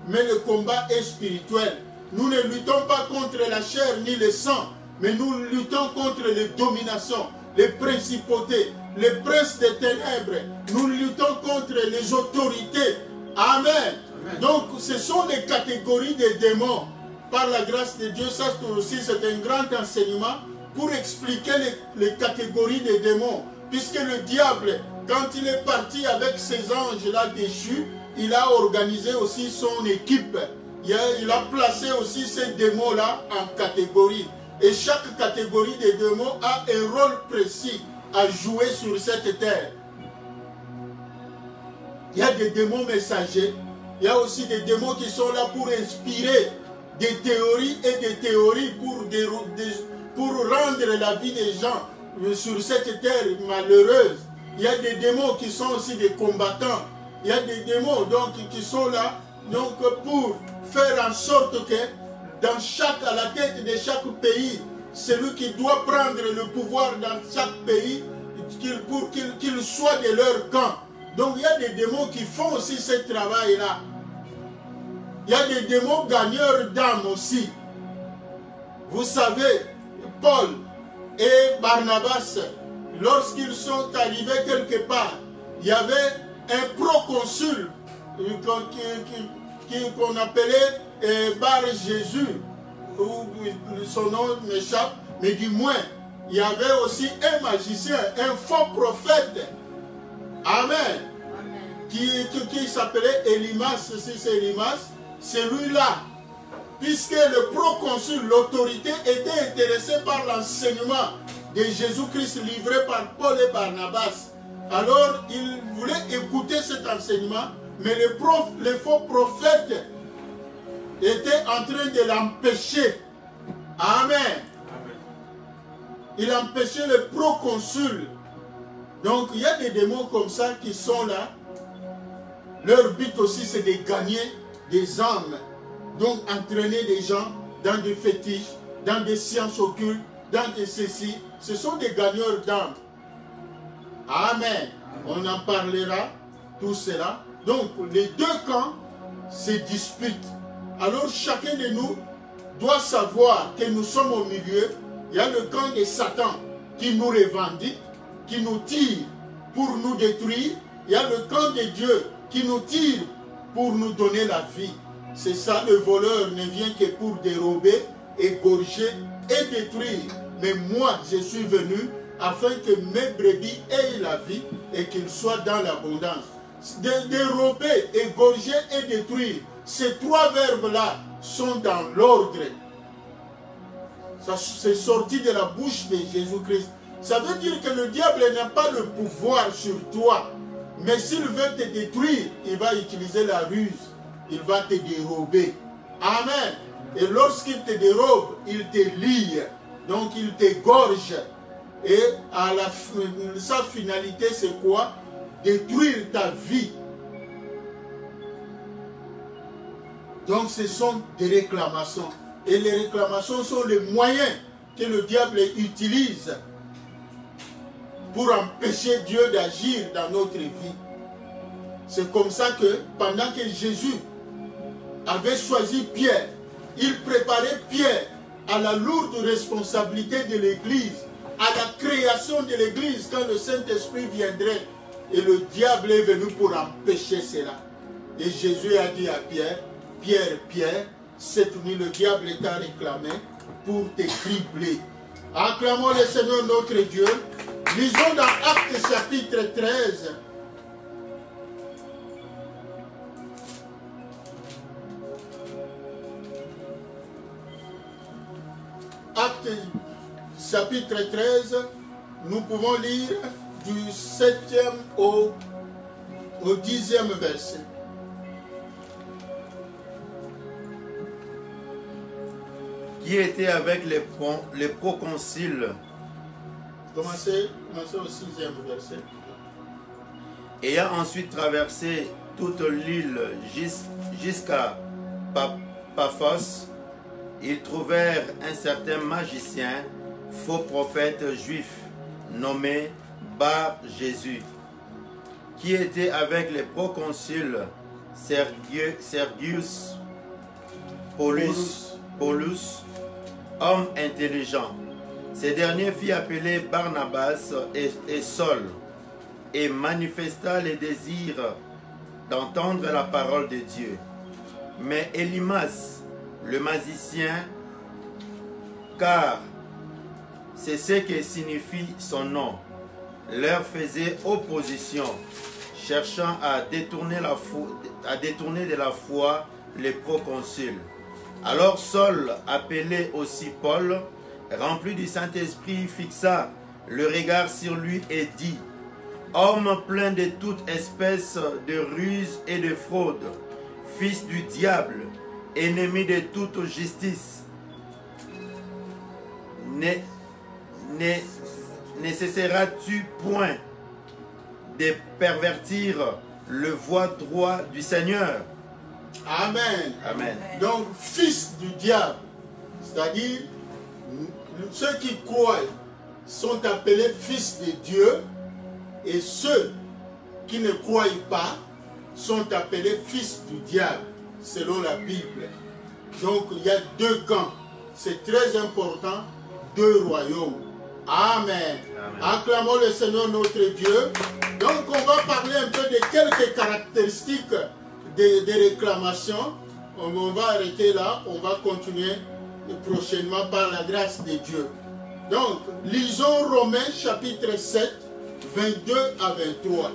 mais le combat est spirituel. Nous ne luttons pas contre la chair ni le sang, mais nous luttons contre les dominations, les principautés, les princes des ténèbres. Nous luttons contre les autorités. Amen. Amen. Donc, ce sont les catégories des démons. Par la grâce de Dieu, ça aussi, c'est un grand enseignement pour expliquer les catégories des démons. Puisque le diable, quand il est parti avec ces anges-là déchus, il a organisé aussi son équipe. Il a placé aussi ces démons-là en catégories. Et chaque catégorie des démons a un rôle précis à jouer sur cette terre. Il y a des démons messagers. Il y a aussi des démons qui sont là pour inspirer des théories et des théories pour rendre la vie des gens sur cette terre malheureuse. Il y a des démons qui sont aussi des combattants. Il y a des démons donc, qui sont là donc, pour faire en sorte que à la tête de chaque pays, celui qui doit prendre le pouvoir dans chaque pays, pour qu'il soit de leur camp. Donc il y a des démons qui font aussi ce travail-là. Il y a des démons gagneurs d'âmes aussi. Vous savez, Paul et Barnabas, lorsqu'ils sont arrivés quelque part, il y avait un proconsul qu'on appelait Bar Jésus, son nom m'échappe, mais du moins, il y avait aussi un magicien, un faux prophète. Amen. Amen. Qui s'appelait Elimas, si c'est Elimas, celui-là, puisque le proconsul, l'autorité, était intéressée par l'enseignement de Jésus-Christ livré par Paul et Barnabas. Alors, il voulait écouter cet enseignement, mais le faux prophète était en train de l'empêcher. Amen. Amen. Il empêchait le proconsul. Donc, il y a des démons comme ça qui sont là. Leur but aussi, c'est de gagner des âmes. Donc, entraîner des gens dans des fétiches, dans des sciences occultes, dans des ceci. Ce sont des gagneurs d'âmes. Amen. On en parlera, tout cela. Donc, les deux camps se disputent. Alors, chacun de nous doit savoir que nous sommes au milieu. Il y a le camp de Satan qui nous revendique, qui nous tire pour nous détruire. Il y a le camp de Dieu qui nous tire pour nous donner la vie. C'est ça, le voleur ne vient que pour dérober, égorger et détruire. Mais moi, je suis venu afin que mes brebis aient la vie et qu'ils soient dans l'abondance. Dérober, égorger et détruire. Ces trois verbes-là sont dans l'ordre. C'est sorti de la bouche de Jésus-Christ. Ça veut dire que le diable n'a pas le pouvoir sur toi. Mais s'il veut te détruire, il va utiliser la ruse. Il va te dérober. Amen. Et lorsqu'il te dérobe, il te lie. Donc il t'égorge. Et sa finalité, c'est quoi? Détruire ta vie. Donc ce sont des réclamations. Et les réclamations sont les moyens que le diable utilise pour empêcher Dieu d'agir dans notre vie. C'est comme ça que pendant que Jésus avait choisi Pierre, il préparait Pierre à la lourde responsabilité de l'Église à la création de l'Église, quand le Saint-Esprit viendrait, et le diable est venu pour empêcher cela. Et Jésus a dit à Pierre, Pierre, Pierre, cette nuit le diable t'a réclamé pour te cribler. Acclamons le Seigneur notre Dieu. Lisons dans Actes chapitre 13. Actes chapitre 13, nous pouvons lire du 7e au 10e verset. Qui était avec les proconsuls. Commencez au 6e verset. Ayant ensuite traversé toute l'île jusqu'à Paphos, ils trouvèrent un certain magicien, faux prophète juif, nommé Bar-Jésus, qui était avec les proconsuls Sergius Paulus, homme intelligent. Ces derniers fit appeler Barnabas et Saul, et manifesta le désir d'entendre la parole de Dieu. Mais Élymas, le magicien, car c'est ce que signifie son nom, leur faisait opposition, cherchant à détourner de la foi les proconsuls. Alors Saul, appelé aussi Paul, rempli du Saint-Esprit, fixa le regard sur lui et dit: Homme plein de toute espèce de ruse et de fraude, fils du diable, ennemi de toute justice, ne cesseras-tu point de pervertir le voie droit du Seigneur? Amen. Amen. Donc, fils du diable, c'est-à-dire ceux qui croient sont appelés fils de Dieu, et ceux qui ne croient pas sont appelés fils du diable, selon la Bible. Donc, il y a deux camps. C'est très important, deux royaumes. Amen. Amen. Acclamons le Seigneur notre Dieu. Donc, on va parler un peu de quelques caractéristiques des réclamations. On va arrêter là. On va continuer prochainement par la grâce de Dieu. Donc, lisons Romains chapitre 7, 22 à 23.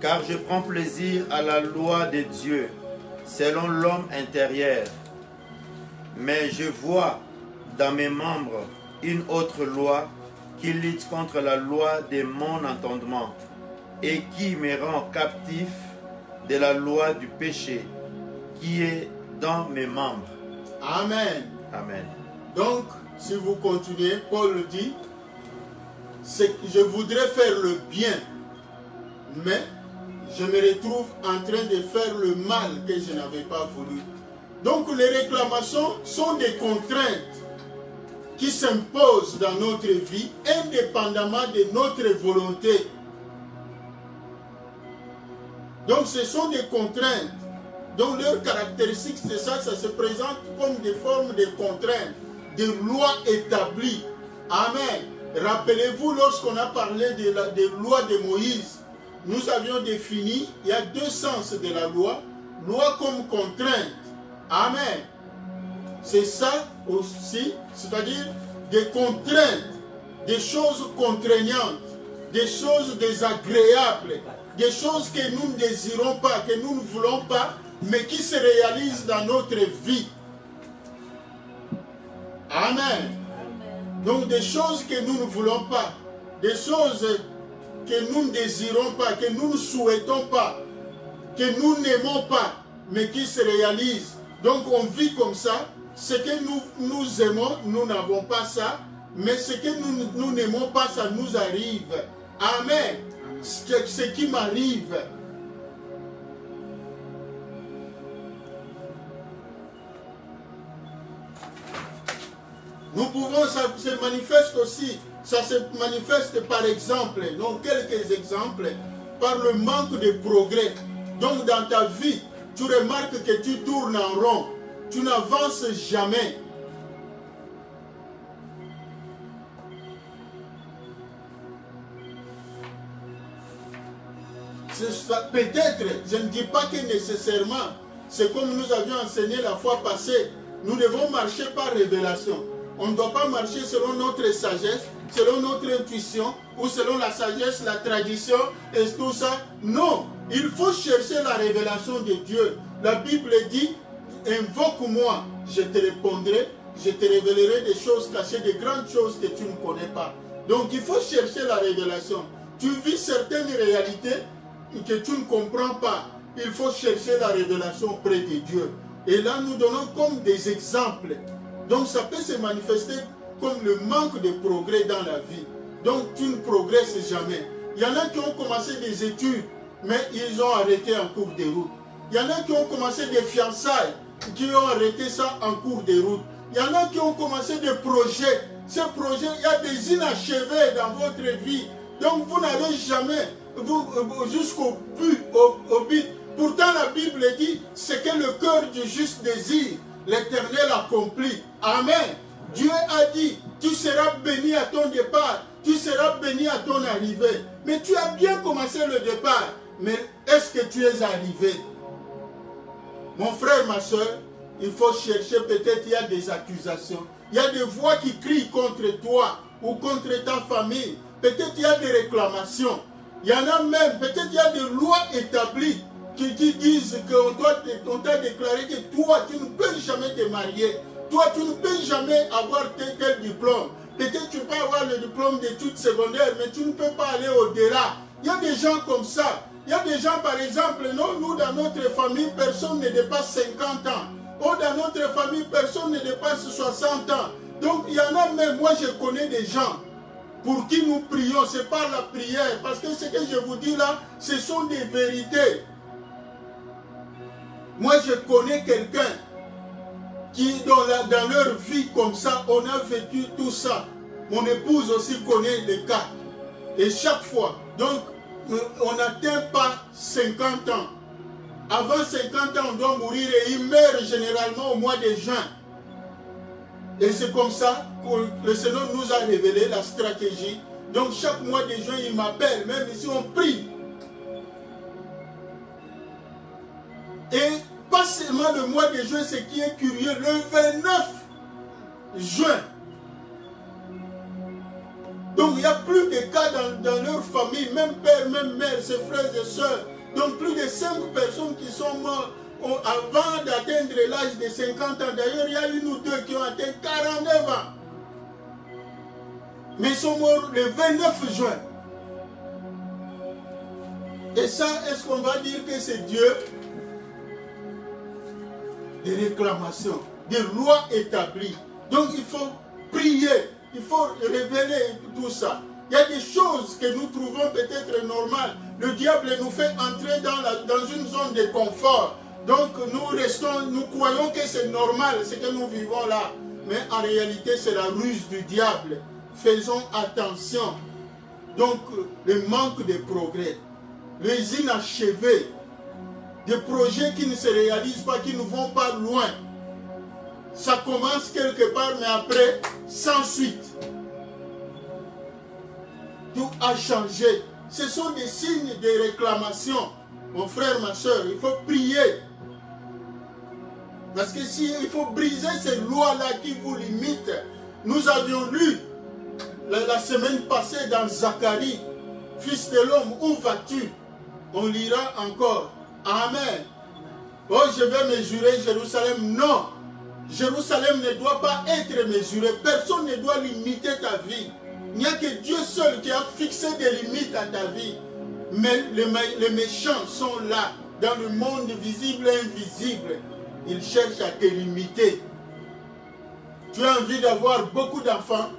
Car je prends plaisir à la loi de Dieu, selon l'homme intérieur. Mais je vois dans mes membres une autre loi qui lutte contre la loi de mon entendement et qui me rend captif de la loi du péché qui est dans mes membres. Amen. Amen. Donc, si vous continuez, Paul dit, c'est que je voudrais faire le bien, mais je me retrouve en train de faire le mal que je n'avais pas voulu. Donc les réclamations sont des contraintes qui s'imposent dans notre vie indépendamment de notre volonté. Donc ce sont des contraintes. Donc leurs caractéristiques, c'est ça, ça se présente comme des formes de contraintes, des lois établies. Amen. Rappelez-vous, lorsqu'on a parlé des lois de Moïse, nous avions défini, il y a deux sens de la loi. Loi comme contrainte. Amen. C'est ça aussi, c'est-à-dire des contraintes, des choses contraignantes, des choses désagréables, des choses que nous ne désirons pas, que nous ne voulons pas, mais qui se réalisent dans notre vie. Amen. Donc des choses que nous ne voulons pas, des choses que nous ne désirons pas, que nous ne souhaitons pas, que nous n'aimons pas, mais qui se réalisent. Donc on vit comme ça. Ce que nous aimons, nous n'avons pas ça, mais ce que nous n'aimons pas, ça nous arrive. Amen. Ce qui m'arrive. Nous pouvons, ça se manifeste aussi ça se manifeste par exemple, donc quelques exemples, par le manque de progrès. Donc dans ta vie, tu remarques que tu tournes en rond, tu n'avances jamais. Peut-être, je ne dis pas que nécessairement, c'est comme nous avions enseigné la fois passée, nous devons marcher par révélation. On ne doit pas marcher selon notre sagesse, selon notre intuition, ou selon la sagesse, la tradition, et tout ça. Non, il faut chercher la révélation de Dieu. La Bible dit, invoque-moi, je te répondrai, je te révélerai des choses cachées, des grandes choses que tu ne connais pas. Donc il faut chercher la révélation. Tu vis certaines réalités que tu ne comprends pas. Il faut chercher la révélation auprès de Dieu. Et là, nous donnons comme des exemples. Donc ça peut se manifester comme le manque de progrès dans la vie. Donc tu ne progresses jamais. Il y en a qui ont commencé des études, mais ils ont arrêté en cours de route. Il y en a qui ont commencé des fiançailles, qui ont arrêté ça en cours de route. Il y en a qui ont commencé des projets. Ces projets, il y a des inachevés dans votre vie. Donc vous n'allez jamais jusqu'au but, au but. Pourtant la Bible dit, c'est que le cœur du juste désire, l'Éternel accomplit. Amen. Dieu a dit, tu seras béni à ton départ, tu seras béni à ton arrivée. Mais tu as bien commencé le départ, mais est-ce que tu es arrivé? Mon frère, ma soeur, il faut chercher, peut-être il y a des accusations. Il y a des voix qui crient contre toi ou contre ta famille. Peut-être il y a des réclamations. Il y en a même, peut-être il y a des lois établies qui disent qu'on t'a déclaré que toi, tu ne peux jamais te marier. Toi, tu ne peux jamais avoir tel diplôme. Peut-être tu peux avoir le diplôme d'études secondaires, mais tu ne peux pas aller au-delà. Il y a des gens comme ça. Il y a des gens, par exemple, non, nous, dans notre famille, personne ne dépasse 50 ans. Ou dans notre famille, personne ne dépasse 60 ans. Donc, il y en a même, moi, je connais des gens pour qui nous prions, c'est par la prière. Parce que ce que je vous dis là, ce sont des vérités. Moi, je connais quelqu'un qui, dans leur vie comme ça, on a vécu tout ça. Mon épouse aussi connaît les cas. Et chaque fois, donc, on n'atteint pas 50 ans. Avant 50 ans, on doit mourir et il meurt généralement au mois de juin. Et c'est comme ça que le Seigneur nous a révélé la stratégie. Donc chaque mois de juin, il m'appelle, même si on prie. Et pas seulement le mois de juin, ce qui est curieux, le 29 juin. Donc il y a plus de cas dans leur famille, même père, même mère, ses frères et sœurs. Donc plus de 5 personnes qui sont mortes avant d'atteindre l'âge de 50 ans. D'ailleurs, il y a une ou deux qui ont atteint 49 ans. Mais ils sont morts le 29 juin. Et ça, est-ce qu'on va dire que c'est Dieu? Des réclamations, des lois établies. Donc il faut prier, il faut révéler tout ça. Il y a des choses que nous trouvons peut-être normales. Le diable nous fait entrer dans une zone de confort. Donc nous croyons que c'est normal ce que nous vivons là. Mais en réalité, c'est la ruse du diable. Faisons attention. Donc, le manque de progrès, les inachevés, des projets qui ne se réalisent pas, qui ne vont pas loin. Ça commence quelque part, mais après, sans suite. Tout a changé. Ce sont des signes de réclamation. Mon frère, ma soeur, il faut prier. Parce que il faut briser ces lois-là qui vous limitent. Nous avions lu la semaine passée dans Zacharie, Fils de l'homme, où vas-tu? On lira encore. Amen. Oh, je vais mesurer Jérusalem. Non. Jérusalem ne doit pas être mesuré. Personne ne doit limiter ta vie. Il n'y a que Dieu seul qui a fixé des limites à ta vie. Mais les méchants sont là, dans le monde visible et invisible. Ils cherchent à te limiter. Tu as envie d'avoir beaucoup d'enfants.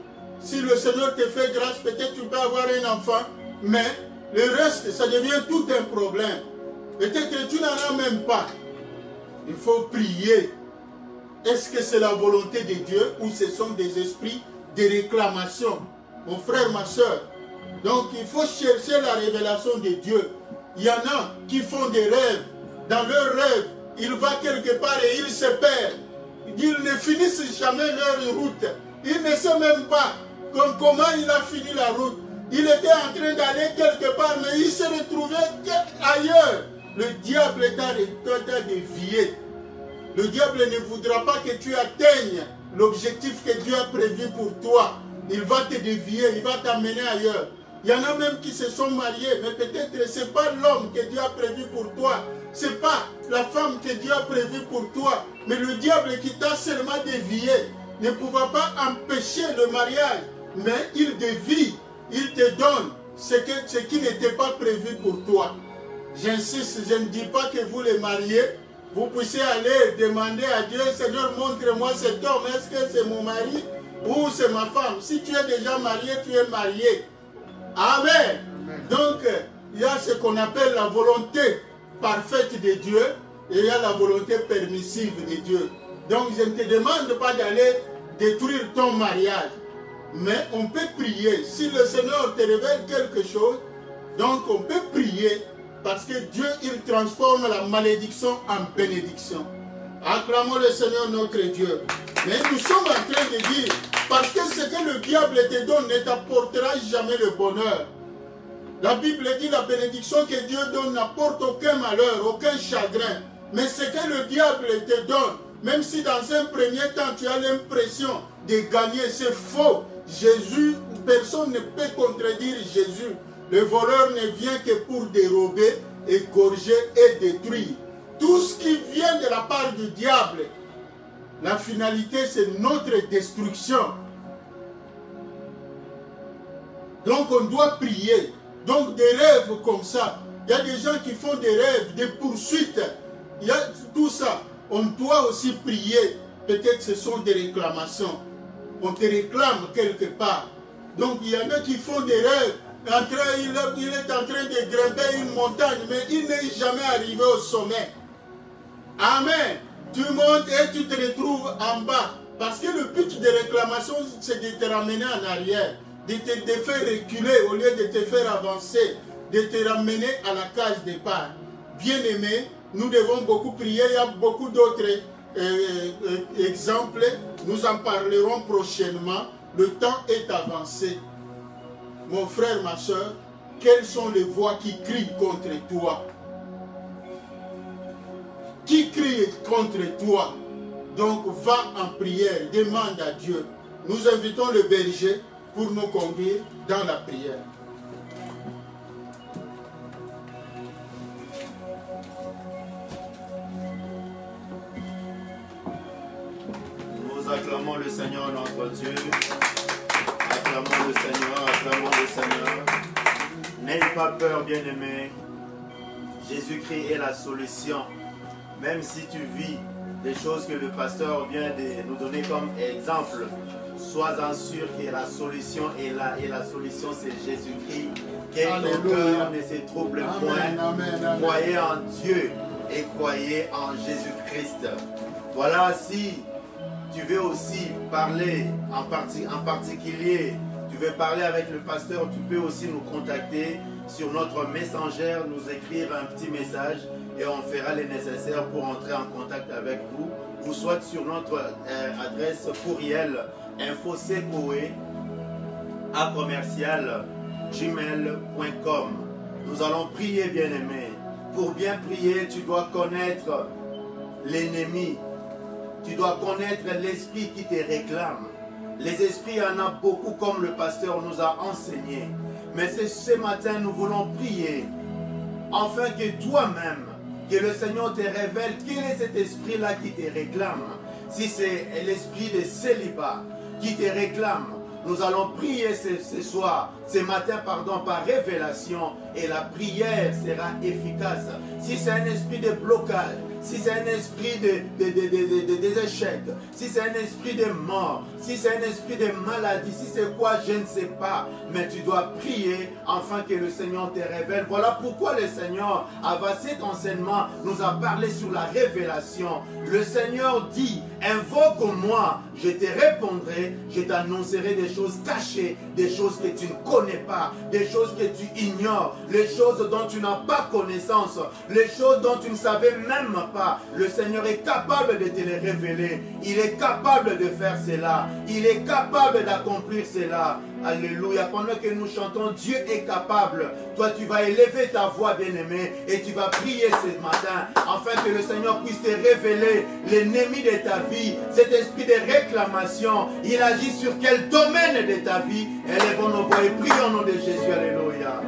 Si le Seigneur te fait grâce, peut-être tu peux avoir un enfant. Mais le reste, ça devient tout un problème. Peut-être que tu n'en as même pas. Il faut prier. Est-ce que c'est la volonté de Dieu ou ce sont des esprits de réclamation? mon frère, ma soeur. Donc il faut chercher la révélation de Dieu. Il y en a qui font des rêves. Dans leurs rêves, ils vont quelque part et ils se perdent. Ils ne finissent jamais leur route. Ils ne savent même pas comment il a fini la route. Il était en train d'aller quelque part, mais il s'est retrouvé ailleurs. Le diable t'a dévié. Le diable ne voudra pas que tu atteignes l'objectif que Dieu a prévu pour toi. Il va te dévier, il va t'amener ailleurs. Il y en a même qui se sont mariés, mais peut-être ce n'est pas l'homme que Dieu a prévu pour toi. Ce n'est pas la femme que Dieu a prévu pour toi. Mais le diable qui t'a seulement dévié ne pouvait pas empêcher le mariage. Mais il dévie, il te donne ce qui n'était pas prévu pour toi. J'insiste, je ne dis pas que vous les mariez. Vous puissiez aller demander à Dieu, Seigneur, montre-moi cet homme. Est-ce que c'est mon mari ou c'est ma femme? Si tu es déjà marié, tu es marié. Amen. Donc, il y a ce qu'on appelle la volonté parfaite de Dieu et il y a la volonté permissive de Dieu. Donc, je ne te demande pas d'aller détruire ton mariage. Mais on peut prier. Si le Seigneur te révèle quelque chose, donc on peut prier parce que Dieu, il transforme la malédiction en bénédiction. Acclamons le Seigneur notre Dieu. Mais nous sommes en train de dire, parce que ce que le diable te donne ne t'apportera jamais le bonheur. La Bible dit la bénédiction que Dieu donne n'apporte aucun malheur, aucun chagrin. Mais ce que le diable te donne, même si dans un premier temps tu as l'impression de gagner, c'est faux. Jésus, personne ne peut contredire Jésus. Le voleur ne vient que pour dérober, égorger et détruire. Tout ce qui vient de la part du diable, la finalité c'est notre destruction. Donc on doit prier. Donc des rêves comme ça, il y a des gens qui font des rêves, des poursuites. Il y a tout ça. On doit aussi prier. Peut-être ce sont des réclamations. On te réclame quelque part. Donc il y en a qui font des rêves. Il est en train de grimper une montagne, mais il n'est jamais arrivé au sommet. Amen. Tu montes et tu te retrouves en bas. Parce que le but de réclamation, c'est de te ramener en arrière, de te faire reculer au lieu de te faire avancer, de te ramener à la case départ. Bien-aimés, nous devons beaucoup prier. Il y a beaucoup d'autres exemples. Nous en parlerons prochainement. Le temps est avancé. Mon frère, ma soeur, quelles sont les voix qui crient contre toi? Qui crie contre toi? Donc va en prière, demande à Dieu. Nous invitons le berger pour nous conduire dans la prière. Nous acclamons le Seigneur notre Dieu. Acclamons le Seigneur, acclamons le Seigneur. N'ayez pas peur, bien-aimés. Jésus-Christ est la solution. Même si tu vis des choses que le pasteur vient de nous donner comme exemple, sois-en sûr que la solution est là. Et la solution, c'est Jésus-Christ. Que ton cœur ne se trouble point. Croyez en Dieu et croyez en Jésus-Christ. Voilà, si tu veux aussi parler en particulier, tu veux parler avec le pasteur, tu peux aussi nous contacter sur notre messenger, nous écrire un petit message et on fera le nécessaire pour entrer en contact avec vous, ou soit sur notre adresse courriel infosecoe@gmail.com. Nous allons prier, bien-aimés. Pour bien prier, tu dois connaître l'ennemi. Tu dois connaître l'esprit qui te réclame. Les esprits, il y en a beaucoup comme le pasteur nous a enseigné. Mais ce matin, nous voulons prier afin que toi-même, que le Seigneur te révèle quel est cet esprit-là qui te réclame. Si c'est l'esprit de célibat qui te réclame, nous allons prier ce matin, par révélation, et la prière sera efficace. Si c'est un esprit de blocage, si c'est un esprit des échecs, si c'est un esprit de mort, si c'est un esprit de maladie, si c'est quoi, je ne sais pas. Mais tu dois prier afin que le Seigneur te révèle. Voilà pourquoi le Seigneur, avant cet enseignement, nous a parlé sur la révélation. Le Seigneur dit, invoque-moi, je te répondrai, je t'annoncerai des choses cachées, des choses que tu ne connais pas, des choses que tu ignores, les choses dont tu n'as pas connaissance, les choses dont tu ne savais même pas. Le Seigneur est capable de te les révéler. Il est capable de faire cela. Il est capable d'accomplir cela. Alléluia. Pendant que nous chantons, Dieu est capable. Toi, tu vas élever ta voix, bien-aimé, et tu vas prier ce matin, afin que le Seigneur puisse te révéler l'ennemi de ta vie, cet esprit de réclamation. Il agit sur quel domaine de ta vie? Élevons nos voix et prions au nom de Jésus. Alléluia.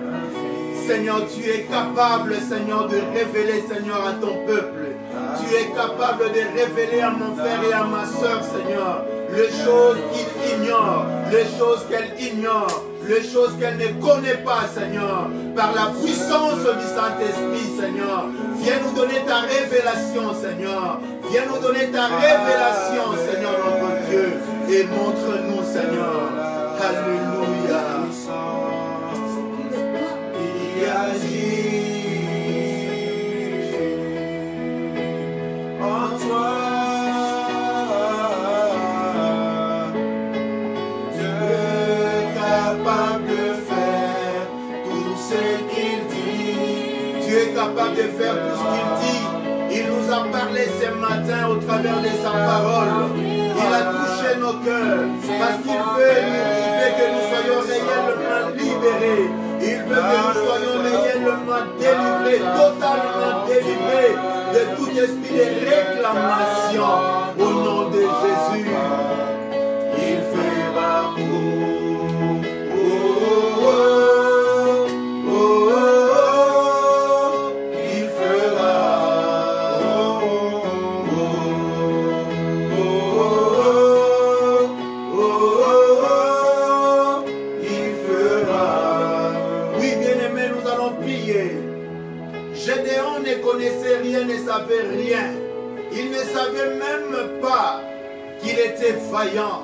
Seigneur, tu es capable, Seigneur, de révéler, Seigneur, à ton peuple. Tu es capable de révéler à mon frère et à ma soeur, Seigneur, les choses qu'il ignore, les choses qu'elle ignore, les choses qu'elle ne connaît pas, Seigneur. Par la puissance du Saint-Esprit, Seigneur, viens nous donner ta révélation, Seigneur. Viens nous donner ta révélation, Seigneur, notre Dieu. Et montre-nous, Seigneur. Alléluia. Il agit en toi. Dieu est capable de faire tout ce qu'il dit. Dieu est capable de faire tout ce qu'il dit. Il nous a parlé ce matin au travers de sa parole. Il a touché nos cœurs parce qu'il veut que nous soyons réellement libérés. Il veut que nous soyons réellement délivrés, totalement délivrés de tout esprit de réclamation au nom de Jésus. Il fera il fera il fera. Oui, bien-aimés, nous allons prier. Gédéon ne connaissait rien, ne savait rien. Il ne savait même pas qu'il était vaillant.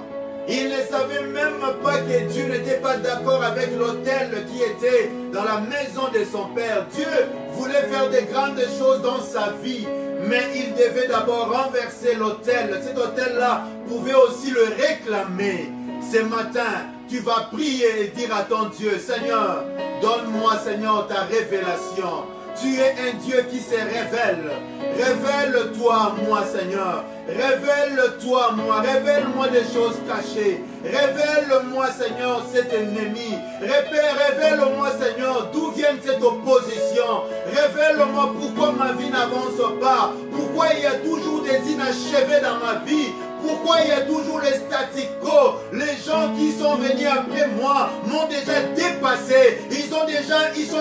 Il ne savait même pas que Dieu n'était pas d'accord avec l'autel qui était dans la maison de son père. Dieu voulait faire de grandes choses dans sa vie, mais il devait d'abord renverser l'autel. Cet autel-là pouvait aussi le réclamer. Ce matin, tu vas prier et dire à ton Dieu, Seigneur, donne-moi, Seigneur, ta révélation. Tu es un Dieu qui se révèle. Révèle-toi à moi, Seigneur. Révèle-toi à moi. Révèle-moi des choses cachées. Révèle-moi, Seigneur, cet ennemi. Révèle-moi, Seigneur, d'où vient cette opposition. Révèle-moi pourquoi ma vie n'avance pas. Pourquoi il y a toujours des inachevés dans ma vie. Pourquoi il y a toujours les statu quo? Les gens qui sont venus après moi m'ont déjà dépassé. Ils sont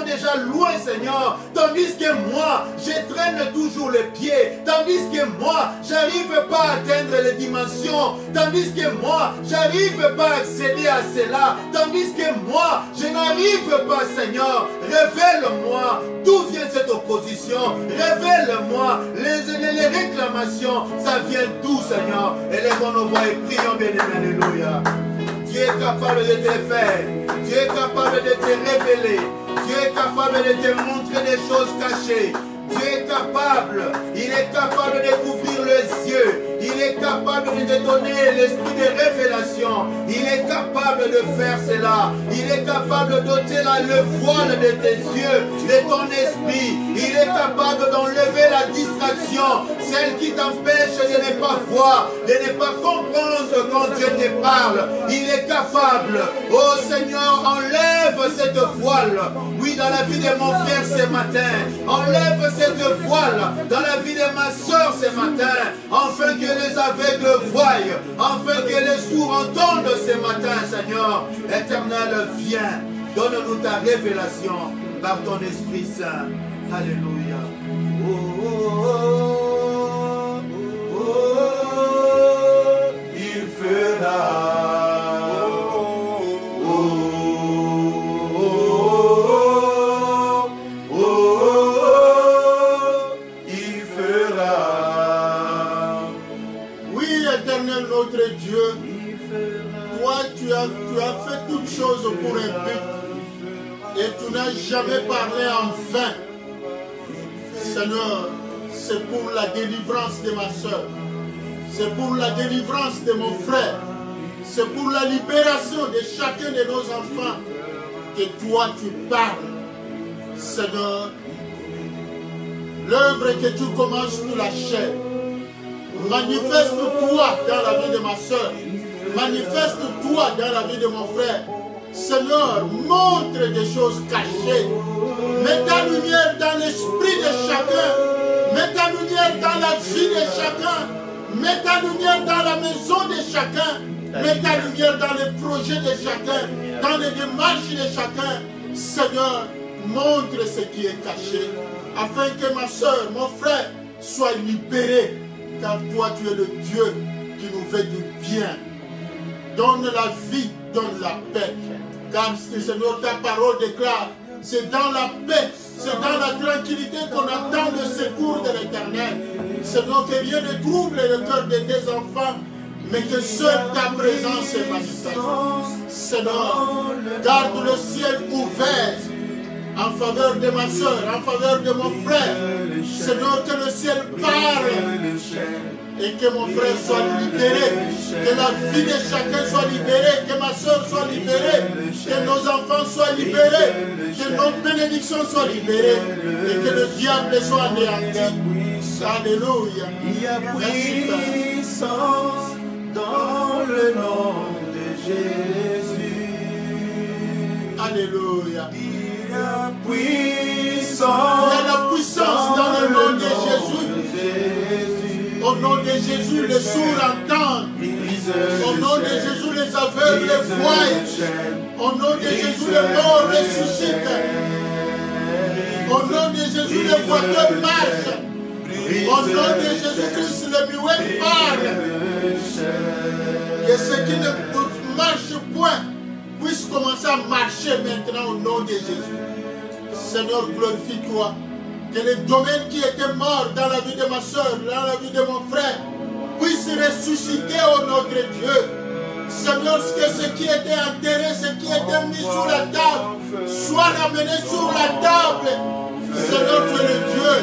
déjà loin, Seigneur. Tandis que moi, je traîne toujours les pieds. Tandis que moi, j'arrive pas à atteindre les dimensions. Tandis que moi, j'arrive pas à accéder à cela. Tandis que moi, je n'arrive pas, Seigneur. Révèle-moi d'où vient cette opposition. Révèle-moi les réclamations. Ça vient d'où, Seigneur? Élevons nos voix et prions, bien-aimés, alléluia. Dieu est capable de te faire. Dieu est capable de te révéler. Dieu est capable de te montrer des choses cachées. Dieu est capable. Il est capable de t'ouvrir les yeux. Il est capable de te donner l'esprit de révélation. Il est capable de faire cela. Il est capable d'ôter le voile de tes yeux, de ton esprit. Il est capable d'enlever la distraction, celle qui t'empêche de ne pas voir, de ne pas comprendre quand Dieu te parle. Il est capable. Oh Seigneur, enlève cette voile. Oui, dans la vie de mon frère ce matin. Enlève cette voile dans la vie de ma soeur ce matin. Afin que les aveugles voient, afin que les sourds entendent ce matin, Seigneur. Éternel, viens, donne-nous ta révélation par ton Esprit Saint. Alléluia. Oh, oh, oh, oh, oh, il fera. Oh, oh, oh, oh, il fera. éternel notre Dieu, toi tu as fait toutes choses pour un but et tu n'as jamais parlé en vain. Seigneur, c'est pour la délivrance de ma soeur, c'est pour la délivrance de mon frère, c'est pour la libération de chacun de nos enfants que toi tu parles. Seigneur, l'œuvre que tu commences, tu l'achèves. Manifeste-toi dans la vie de ma soeur. Manifeste-toi dans la vie de mon frère. Seigneur, montre des choses cachées. Mets ta lumière dans l'esprit de chacun. Mets ta lumière dans la vie de chacun. Mets ta lumière dans la maison de chacun. Mets ta lumière dans les projets de chacun. Dans les démarches de chacun. Seigneur, montre ce qui est caché. Afin que ma soeur, mon frère, soit libéré. Car toi, tu es le Dieu qui nous fait du bien. Donne la vie, donne la paix. Car Seigneur, ta parole déclare, c'est dans la paix, c'est dans la tranquillité qu'on attend le secours de l'Éternel. Seigneur, que rien ne trouble le cœur de tes enfants, mais que seule ta présence est manifeste. Seigneur, garde le ciel ouvert en faveur de ma soeur, en faveur de mon frère. Seigneur, que le ciel parle et que mon frère soit libéré, que la vie de chacun soit libérée, que ma soeur soit libérée, que nos enfants soient libérés, que nos bénédictions soient libérées et que le diable soit anéanti. Alléluia. Il y a puissance dans le nom de Jésus. Alléluia. Il y a puissance. Il y a la puissance dans le nom de Jésus. Au nom de Jésus, les sourds entendent. Au nom de Jésus, les aveugles voient. Au nom de Jésus, les morts ressuscitent. Au nom de Jésus, les boiteux marchent. Au nom de Jésus-Christ, les muets parlent. Que ceux qui ne marchent point puissent commencer à marcher maintenant au nom de Jésus. Seigneur, glorifie-toi. Que les domaines qui étaient morts dans la vie de ma soeur, dans la vie de mon frère, puissent ressusciter, ô notre Dieu. Seigneur, que ce qui était enterré, ce qui était mis sur la table, soit ramené sur la table. Seigneur, tu es le Dieu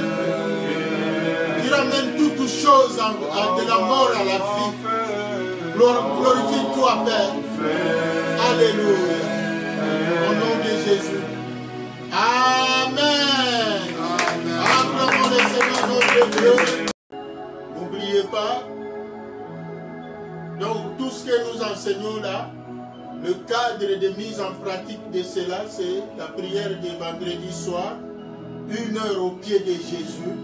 qui ramène toutes choses de la mort à la vie. Glorifie-toi, Père. Alléluia. Au nom de Jésus. Amen. Acclamons le Seigneur notre Dieu. N'oubliez pas, donc tout ce que nous enseignons là, le cadre de mise en pratique de cela, c'est la prière de vendredi soir, 1 heure au pied de Jésus,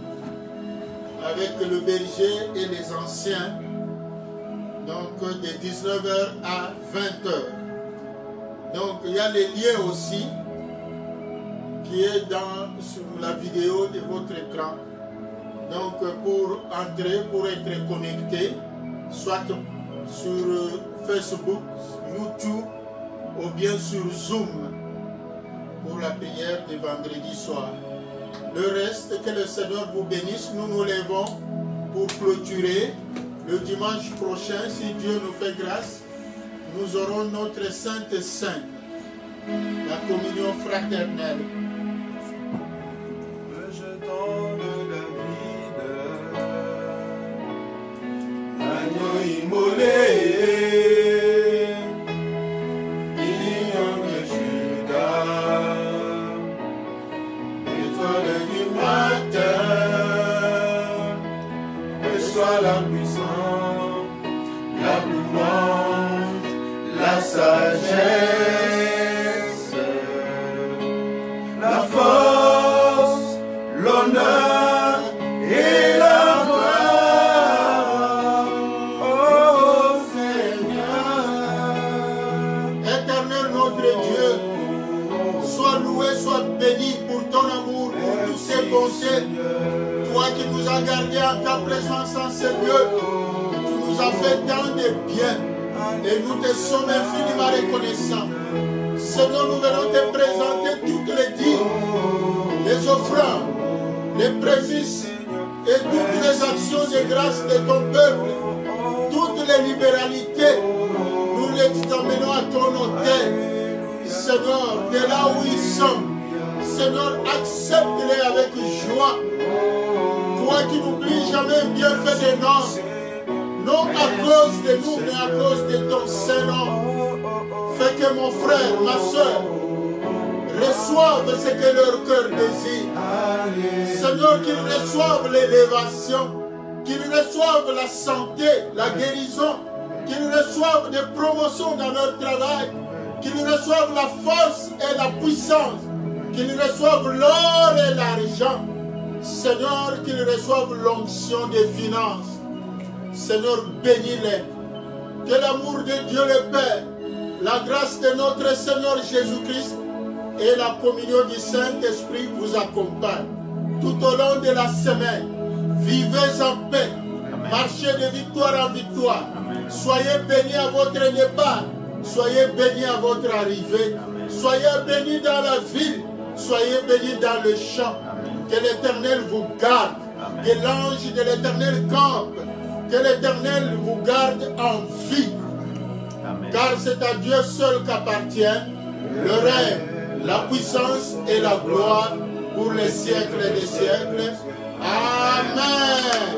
avec le berger et les anciens, donc de 19h à 20h. Donc il y a les liens aussi, qui est sur la vidéo de votre écran. Donc pour entrer, pour être connecté, soit sur Facebook, YouTube ou bien sur Zoom pour la prière de vendredi soir. Le reste, que le Seigneur vous bénisse. Nous nous levons pour clôturer. Le dimanche prochain, si Dieu nous fait grâce, nous aurons notre Sainte Sainte, la communion fraternelle. Immolé, lion de Judas, étoile du matin, reçois la puissance, la louange, la sagesse, la force, l'honneur et la toi qui nous as gardés en ta présence en ces lieux, tu nous as fait tant de bien et nous te sommes infiniment reconnaissants. Seigneur, nous venons te présenter toutes les dîmes, les offrandes, les prémices et toutes les actions de grâce de ton peuple, toutes de libéralité, nous les amenons à ton hôtel. Seigneur, de là où ils sont, Seigneur, accepte-les avec joie. Toi qui n'oublies jamais un bienfait des noms, non à cause de nous, mais à cause de ton Saint-Nom. Fais que mon frère, ma soeur, reçoivent ce que leur cœur désire. Seigneur, qu'ils reçoivent l'élévation, qu'ils reçoivent la santé, la guérison, qu'ils reçoivent des promotions dans leur travail, qu'ils reçoivent la force et la puissance, qu'ils reçoivent l'or et l'argent. Seigneur, qu'ils reçoivent l'onction des finances. Seigneur, bénis-les. Que l'amour de Dieu le Père, la grâce de notre Seigneur Jésus-Christ et la communion du Saint-Esprit vous accompagnent tout au long de la semaine. Vivez en paix. Amen. Marchez de victoire en victoire. Amen. Soyez bénis à votre départ. Soyez bénis à votre arrivée. Amen. Soyez bénis dans la ville. Soyez bénis dans le champ. Amen. Que l'Éternel vous garde. Amen. Que l'ange de l'Éternel campe. Que l'Éternel vous garde en vie. Amen. Car c'est à Dieu seul qu'appartiennent le règne, la puissance et la gloire pour les siècles des siècles. Amen.